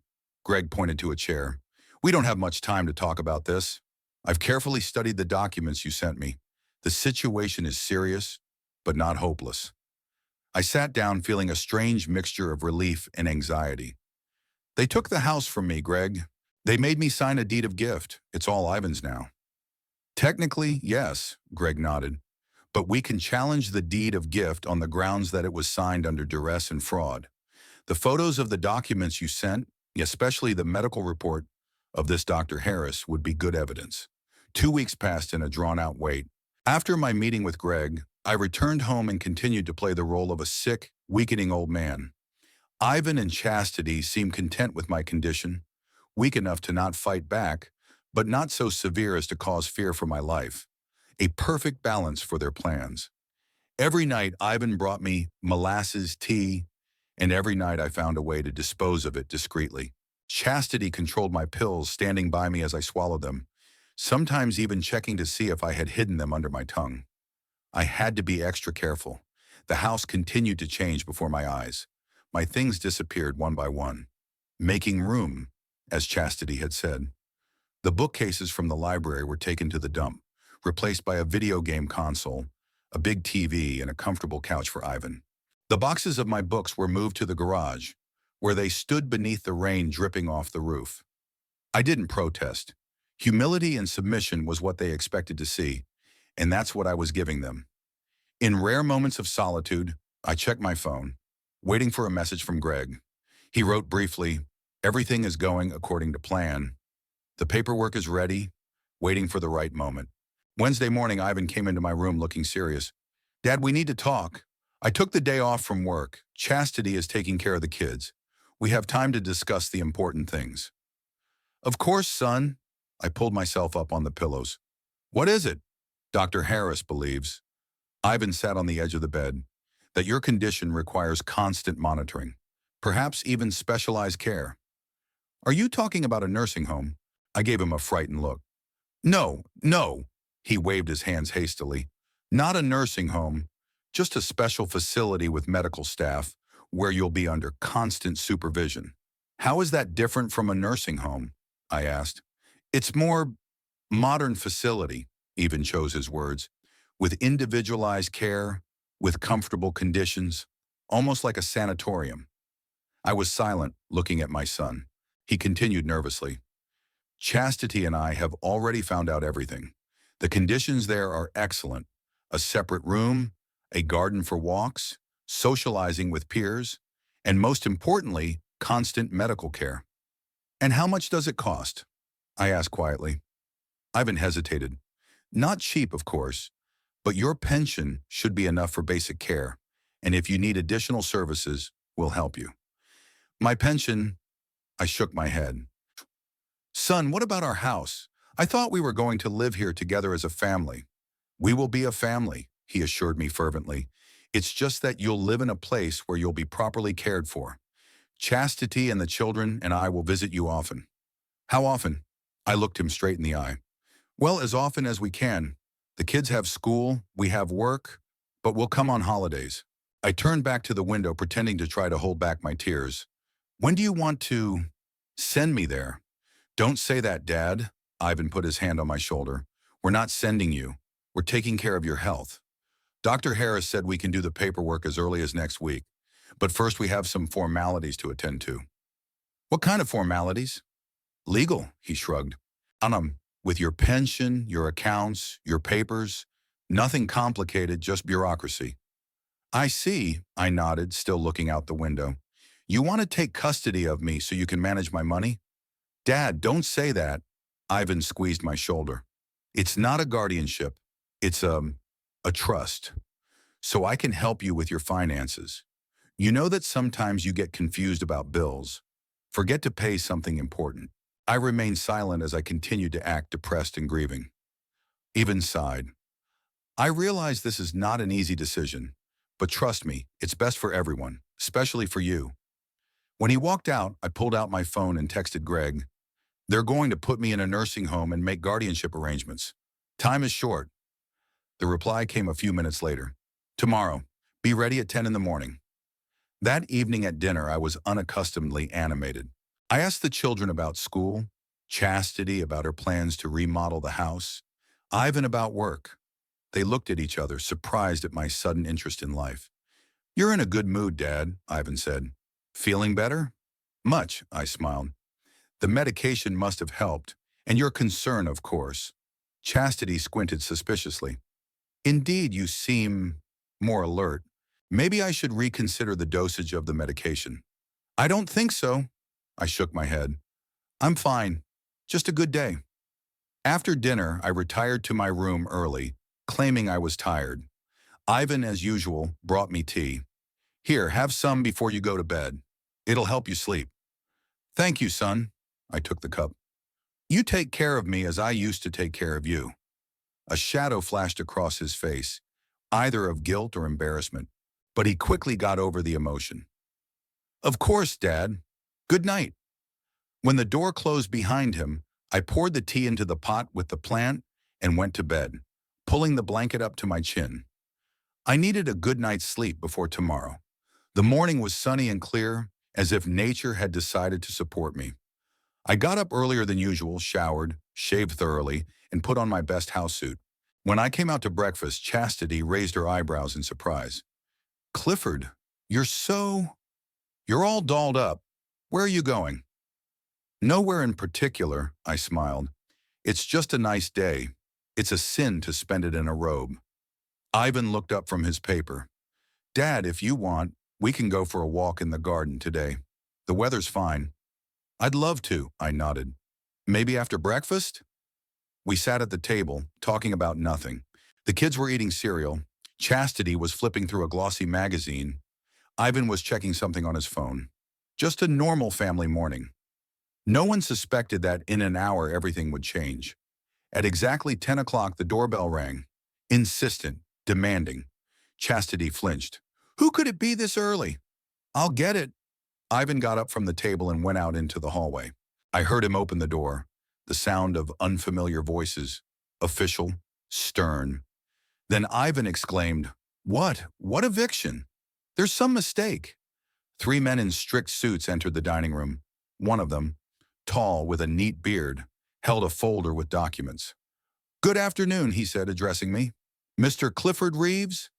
Greg pointed to a chair. "We don't have much time to talk about this. I've carefully studied the documents you sent me. The situation is serious, but not hopeless." I sat down feeling a strange mixture of relief and anxiety. "They took the house from me, Greg. They made me sign a deed of gift. It's all Ivan's now." "Technically, yes," Greg nodded. "But we can challenge the deed of gift on the grounds that it was signed under duress and fraud. The photos of the documents you sent, especially the medical report of this Dr. Harris, would be good evidence." 2 weeks passed in a drawn-out wait. After my meeting with Greg, I returned home and continued to play the role of a sick, weakening old man. Ivan and Chastity seemed content with my condition, weak enough to not fight back, but not so severe as to cause fear for my life. A perfect balance for their plans. Every night, Ivan brought me molasses tea, and every night I found a way to dispose of it discreetly. Chastity controlled my pills, standing by me as I swallowed them, sometimes even checking to see if I had hidden them under my tongue. I had to be extra careful. The house continued to change before my eyes. My things disappeared one by one. "Making room," as Chastity had said. The bookcases from the library were taken to the dump. replaced by a video game console, a big TV, and a comfortable couch for Ivan. The boxes of my books were moved to the garage, where they stood beneath the rain dripping off the roof. I didn't protest. Humility and submission was what they expected to see, and that's what I was giving them. In rare moments of solitude, I checked my phone, waiting for a message from Greg. He wrote briefly, "Everything is going according to plan. The paperwork is ready, waiting for the right moment." Wednesday morning, Ivan came into my room looking serious. "Dad, we need to talk. I took the day off from work. Chastity is taking care of the kids. We have time to discuss the important things." "Of course, son." I pulled myself up on the pillows. "What is it?" "Dr. Harris believes," Ivan sat on the edge of the bed, "that your condition requires constant monitoring, perhaps even specialized care." "Are you talking about a nursing home?" I gave him a frightened look. "No, no," he waved his hands hastily. "Not a nursing home, just a special facility with medical staff where you'll be under constant supervision." "How is that different from a nursing home?" I asked. "It's more modern facility," Even chose his words, "with individualized care, with comfortable conditions, almost like a sanatorium." I was silent, looking at my son. He continued nervously. "Chastity and I have already found out everything. The conditions there are excellent. A separate room, a garden for walks, socializing with peers, and most importantly, constant medical care." "And how much does it cost?" I asked quietly. Ivan hesitated. "Not cheap, of course, but your pension should be enough for basic care, and if you need additional services, we'll help you." "My pension," I shook my head. "Son, what about our house? I thought we were going to live here together as a family." "We will be a family," he assured me fervently. "It's just that you'll live in a place where you'll be properly cared for. Chastity and the children and I will visit you often." "How often?" I looked him straight in the eye. "Well, as often as we can. The kids have school, we have work, but we'll come on holidays." I turned back to the window, pretending to try to hold back my tears. "When do you want to send me there?" "Don't say that, Dad." Ivan put his hand on my shoulder. "We're not sending you. We're taking care of your health. Dr. Harris said we can do the paperwork as early as next week, but first we have some formalities to attend to." "What kind of formalities?" "Legal," he shrugged. With your pension, your accounts, your papers, nothing complicated, just bureaucracy." "I see," I nodded, still looking out the window. "You want to take custody of me so you can manage my money?" "Dad, don't say that." Ivan squeezed my shoulder. "It's not a guardianship. It's a trust. So I can help you with your finances. You know that sometimes you get confused about bills. Forget to pay something important." I remained silent as I continued to act depressed and grieving. Ivan sighed. "I realize this is not an easy decision, but trust me, it's best for everyone, especially for you." When he walked out, I pulled out my phone and texted Greg. "They're going to put me in a nursing home and make guardianship arrangements. Time is short." The reply came a few minutes later. "Tomorrow. Be ready at 10 in the morning." That evening at dinner, I was unaccustomedly animated. I asked the children about school, Chastity about her plans to remodel the house, Ivan about work. They looked at each other, surprised at my sudden interest in life. "You're in a good mood, Dad," Ivan said. "Feeling better?" "Much," I smiled. "The medication must have helped, and your concern, of course." Chastity squinted suspiciously. "Indeed, you seem more alert. Maybe I should reconsider the dosage of the medication." "I don't think so." I shook my head. "I'm fine. Just a good day." After dinner, I retired to my room early, claiming I was tired. Ivan, as usual, brought me tea. "Here, have some before you go to bed. It'll help you sleep." "Thank you, son." I took the cup. "You take care of me as I used to take care of you." A shadow flashed across his face, either of guilt or embarrassment, but he quickly got over the emotion. "Of course, Dad. Good night." When the door closed behind him, I poured the tea into the pot with the plant and went to bed, pulling the blanket up to my chin. I needed a good night's sleep before tomorrow. The morning was sunny and clear, as if nature had decided to support me. I got up earlier than usual, showered, shaved thoroughly, and put on my best house suit. When I came out to breakfast, Chastity raised her eyebrows in surprise. Clifford, you're so... You're all dolled up. Where are you going? Nowhere in particular, I smiled. It's just a nice day. It's a sin to spend it in a robe. Ivan looked up from his paper. Dad, if you want, we can go for a walk in the garden today. The weather's fine. I'd love to, I nodded. Maybe after breakfast? We sat at the table, talking about nothing. The kids were eating cereal. Chastity was flipping through a glossy magazine. Ivan was checking something on his phone. Just a normal family morning. No one suspected that in an hour everything would change. At exactly 10 o'clock, the doorbell rang. Insistent, demanding. Chastity flinched. Who could it be this early? I'll get it. Ivan got up from the table and went out into the hallway. I heard him open the door, the sound of unfamiliar voices, official, stern. Then Ivan exclaimed, What? What eviction? There's some mistake. 3 men in strict suits entered the dining room. One of them, tall with a neat beard, held a folder with documents. Good afternoon, he said, addressing me. Mr. Clifford Reeves?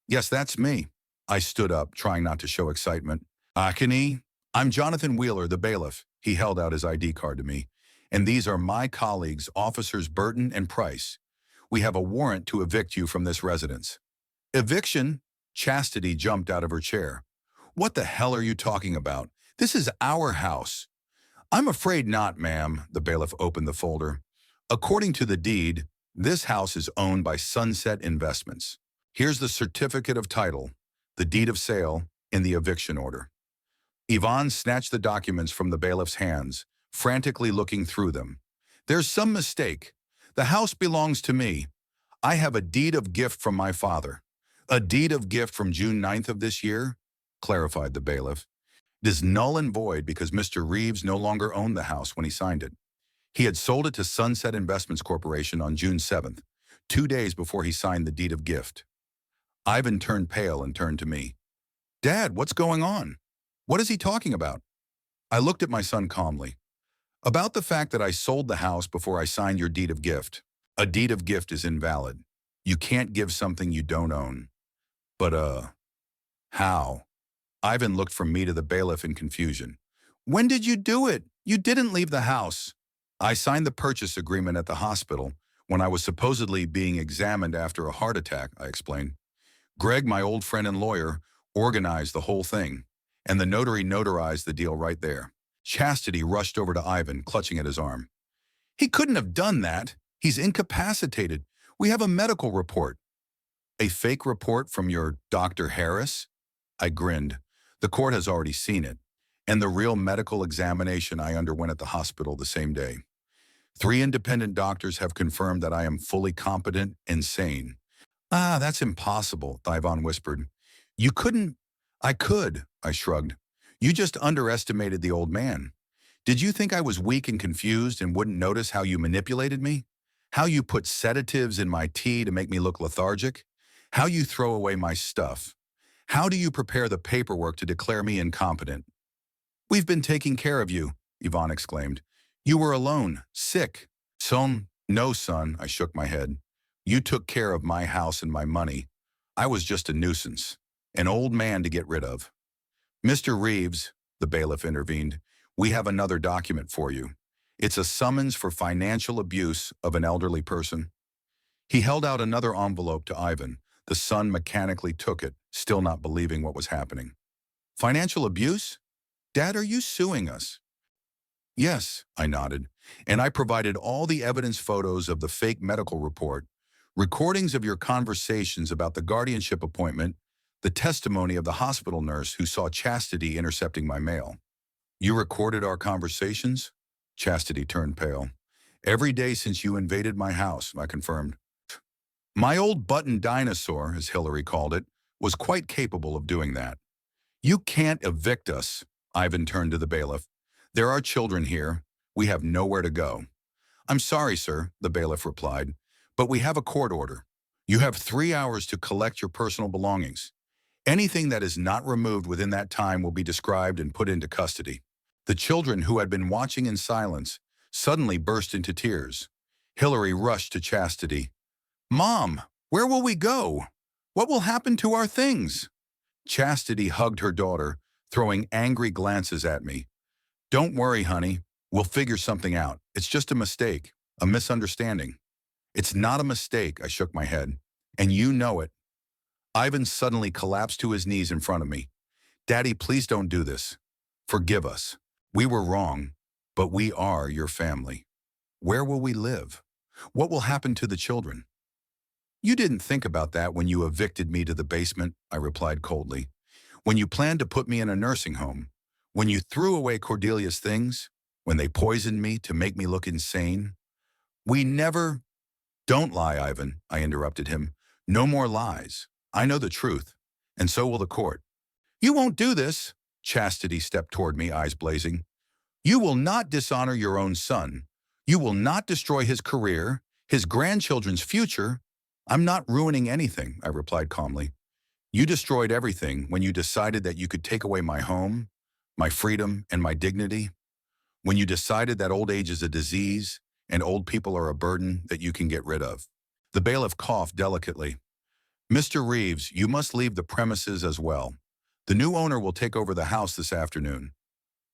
Yes, that's me. I stood up, trying not to show excitement. Akane, I'm Jonathan Wheeler, the bailiff. He held out his ID card to me. And these are my colleagues, Officers Burton and Price. We have a warrant to evict you from this residence. Eviction? Chastity jumped out of her chair. What the hell are you talking about? This is our house. I'm afraid not, ma'am. The bailiff opened the folder. According to the deed, this house is owned by Sunset Investments. Here's the certificate of title, the deed of sale, and the eviction order. Yvonne snatched the documents from the bailiff's hands, frantically looking through them. There's some mistake. The house belongs to me. I have a deed of gift from my father. A deed of gift from June 9th of this year, clarified the bailiff. It is null and void because Mr. Reeves no longer owned the house when he signed it. He had sold it to Sunset Investments Corporation on June 7th, 2 days before he signed the deed of gift. Ivan turned pale and turned to me. Dad, what's going on? What is he talking about? I looked at my son calmly. About the fact that I sold the house before I signed your deed of gift. A deed of gift is invalid. You can't give something you don't own. But, how? Ivan looked from me to the bailiff in confusion. When did you do it? You didn't leave the house. I signed the purchase agreement at the hospital when I was supposedly being examined after a heart attack, I explained. Greg, my old friend and lawyer, organized the whole thing, and the notary notarized the deal right there. Chastity rushed over to Ivan, clutching at his arm. He couldn't have done that. He's incapacitated. We have a medical report. A fake report from your Dr. Harris? I grinned. The court has already seen it, and the real medical examination I underwent at the hospital the same day. 3 independent doctors have confirmed that I am fully competent and sane. Ah, that's impossible, Yvonne whispered. You couldn't... I could, I shrugged. You just underestimated the old man. Did you think I was weak and confused and wouldn't notice how you manipulated me? How you put sedatives in my tea to make me look lethargic? How you throw away my stuff? How do you prepare the paperwork to declare me incompetent? We've been taking care of you, Yvonne exclaimed. You were alone, sick. No, son, I shook my head. You took care of my house and my money. I was just a nuisance, an old man to get rid of. Mr. Reeves, the bailiff intervened, we have another document for you. It's a summons for financial abuse of an elderly person. He held out another envelope to Ivan. The son mechanically took it, still not believing what was happening. Financial abuse? Dad, are you suing us? Yes, I nodded, and I provided all the evidence photos of the fake medical report, recordings of your conversations about the guardianship appointment, the testimony of the hospital nurse who saw Chastity intercepting my mail. You recorded our conversations? Chastity turned pale. Every day since you invaded my house, I confirmed. My old button dinosaur, as Hillary called it, was quite capable of doing that. You can't evict us, Ivan turned to the bailiff. There are children here. We have nowhere to go. I'm sorry, sir, the bailiff replied, but we have a court order. You have 3 hours to collect your personal belongings. Anything that is not removed within that time will be described and put into custody. The children, who had been watching in silence, suddenly burst into tears. Hillary rushed to Chastity. Mom, where will we go? What will happen to our things? Chastity hugged her daughter, throwing angry glances at me. Don't worry, honey. We'll figure something out. It's just a mistake, a misunderstanding. It's not a mistake, I shook my head. And you know it. Ivan suddenly collapsed to his knees in front of me. Daddy, please don't do this. Forgive us. We were wrong, but we are your family. Where will we live? What will happen to the children? You didn't think about that when you evicted me to the basement, I replied coldly. When you planned to put me in a nursing home. When you threw away Cordelia's things. When they poisoned me to make me look insane. We never... Don't lie, Ivan, I interrupted him. No more lies. I know the truth, and so will the court. You won't do this. Chastity stepped toward me, eyes blazing. You will not dishonor your own son. You will not destroy his career, his grandchildren's future. I'm not ruining anything, I replied calmly. You destroyed everything when you decided that you could take away my home, my freedom, and my dignity. When you decided that old age is a disease and old people are a burden that you can get rid of. The bailiff coughed delicately. Mr. Reeves, you must leave the premises as well. The new owner will take over the house this afternoon.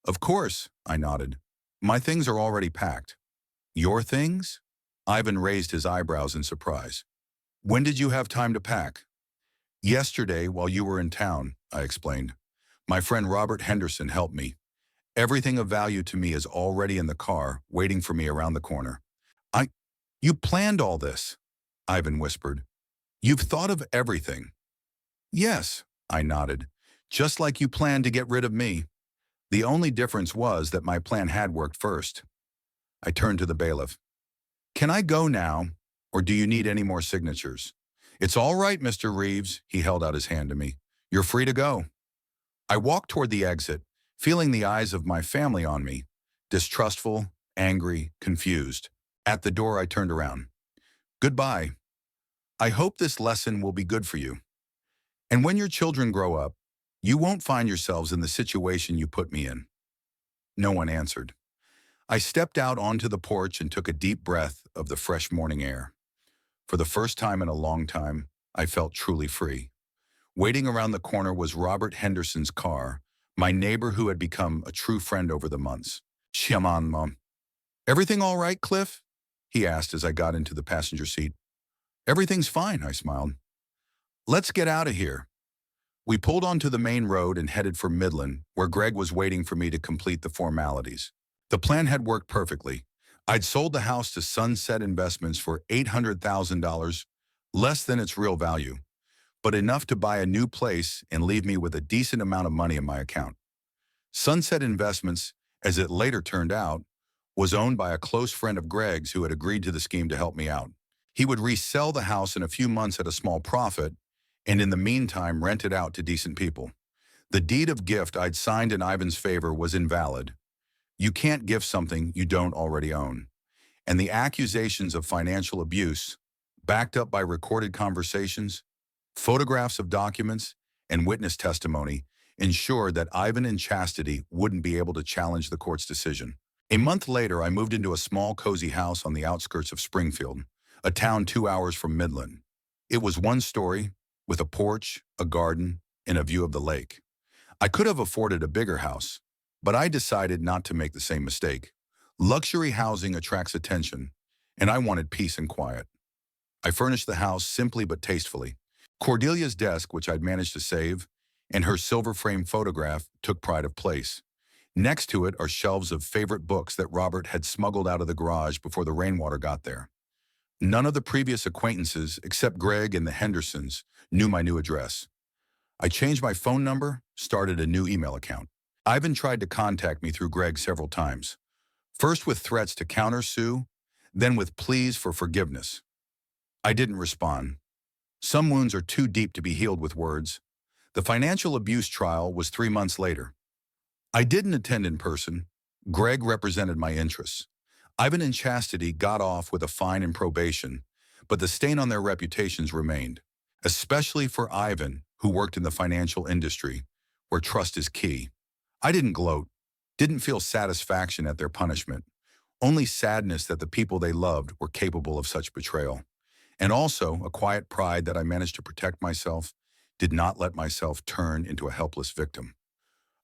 Of course, I nodded. My things are already packed. Your things? Ivan raised his eyebrows in surprise. When did you have time to pack? Yesterday, while you were in town, I explained. My friend Robert Henderson helped me. Everything of value to me is already in the car, waiting for me around the corner. You planned all this, Ivan whispered. You've thought of everything. Yes, I nodded. Just like you planned to get rid of me. The only difference was that my plan had worked first. I turned to the bailiff. Can I go now, or do you need any more signatures? It's all right, Mr. Reeves, he held out his hand to me. You're free to go. I walked toward the exit, feeling the eyes of my family on me, distrustful, angry, confused. At the door, I turned around. Goodbye. I hope this lesson will be good for you. And when your children grow up, you won't find yourselves in the situation you put me in. No one answered. I stepped out onto the porch and took a deep breath of the fresh morning air. For the first time in a long time, I felt truly free. Waiting around the corner was Robert Henderson's car, my neighbor who had become a true friend over the months. Shaman, Mom. Everything all right, Cliff? He asked as I got into the passenger seat. Everything's fine, I smiled. Let's get out of here. We pulled onto the main road and headed for Midland, where Greg was waiting for me to complete the formalities. The plan had worked perfectly. I'd sold the house to Sunset Investments for $800,000, less than its real value, but enough to buy a new place and leave me with a decent amount of money in my account. Sunset Investments, as it later turned out, was owned by a close friend of Greg's who had agreed to the scheme to help me out. He would resell the house in a few months at a small profit, and in the meantime rent it out to decent people. The deed of gift I'd signed in Ivan's favor was invalid. You can't gift something you don't already own. And the accusations of financial abuse, backed up by recorded conversations, photographs of documents, and witness testimony, ensured that Ivan and Chastity wouldn't be able to challenge the court's decision. A month later, I moved into a small, cozy house on the outskirts of Springfield, a town 2 hours from Midland. It was one story, with a porch, a garden, and a view of the lake. I could have afforded a bigger house, but I decided not to make the same mistake. Luxury housing attracts attention, and I wanted peace and quiet. I furnished the house simply but tastefully. Cordelia's desk, which I'd managed to save, and her silver-frame photograph took pride of place. Next to it are shelves of favorite books that Robert had smuggled out of the garage before the rainwater got there. None of the previous acquaintances, except Greg and the Hendersons, knew my new address. I changed my phone number, started a new email account. Ivan tried to contact me through Greg several times, first with threats to countersue, then with pleas for forgiveness. I didn't respond. Some wounds are too deep to be healed with words. The financial abuse trial was 3 months later. I didn't attend in person. Greg represented my interests. Ivan and Chastity got off with a fine and probation, but the stain on their reputations remained, especially for Ivan, who worked in the financial industry, where trust is key. I didn't gloat, didn't feel satisfaction at their punishment, only sadness that the people they loved were capable of such betrayal. And also a quiet pride that I managed to protect myself, did not let myself turn into a helpless victim.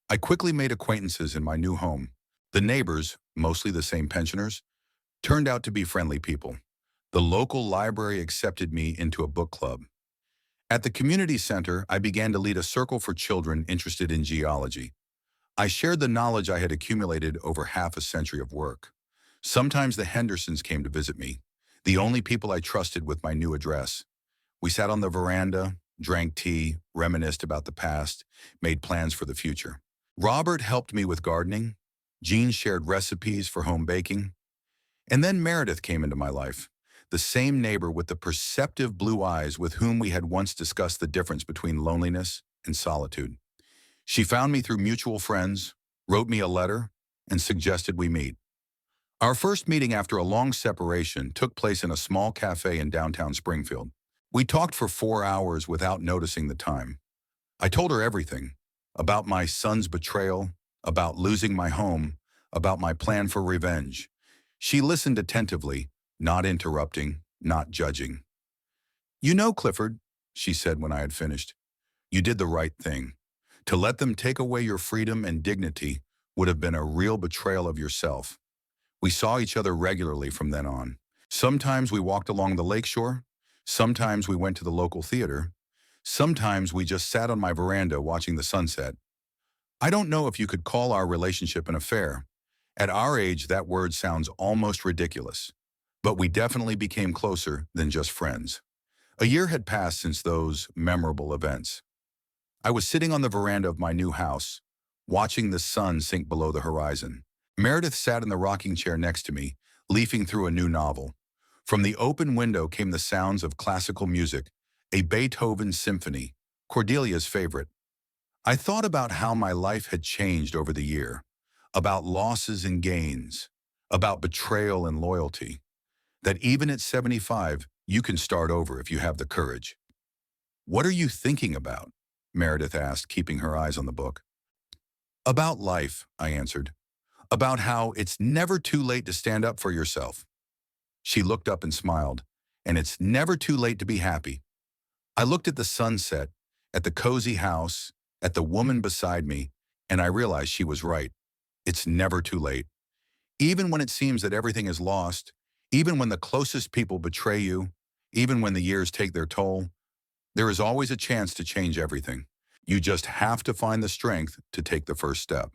I quickly made acquaintances in my new home. The neighbors, mostly the same pensioners, turned out to be friendly people. The local library accepted me into a book club. At the community center, I began to lead a circle for children interested in geology. I shared the knowledge I had accumulated over half a century of work. Sometimes the Hendersons came to visit me, the only people I trusted with my new address. We sat on the veranda, drank tea, reminisced about the past, made plans for the future. Robert helped me with gardening. Jean shared recipes for home baking. And then Meredith came into my life, the same neighbor with the perceptive blue eyes with whom we had once discussed the difference between loneliness and solitude. She found me through mutual friends, wrote me a letter, and suggested we meet. Our first meeting after a long separation took place in a small cafe in downtown Springfield. We talked for 4 hours without noticing the time. I told her everything, about my son's betrayal, about losing my home, about my plan for revenge. She listened attentively, not interrupting, not judging. "You know, Clifford," she said when I had finished, "you did the right thing. To let them take away your freedom and dignity would have been a real betrayal of yourself." We saw each other regularly from then on. Sometimes we walked along the lakeshore. Sometimes we went to the local theater. Sometimes we just sat on my veranda watching the sunset. I don't know if you could call our relationship an affair. At our age, that word sounds almost ridiculous. But we definitely became closer than just friends. A year had passed since those memorable events. I was sitting on the veranda of my new house, watching the sun sink below the horizon. Meredith sat in the rocking chair next to me, leafing through a new novel. From the open window came the sounds of classical music, a Beethoven symphony, Cordelia's favorite. I thought about how my life had changed over the year, about losses and gains, about betrayal and loyalty, that even at 75, you can start over if you have the courage. "What are you thinking about?" Meredith asked, keeping her eyes on the book. "About life," I answered. "About how it's never too late to stand up for yourself." She looked up and smiled. "And it's never too late to be happy." I looked at the sunset, at the cozy house, at the woman beside me, and I realized she was right. It's never too late. Even when it seems that everything is lost, even when the closest people betray you, even when the years take their toll, there is always a chance to change everything. You just have to find the strength to take the first step.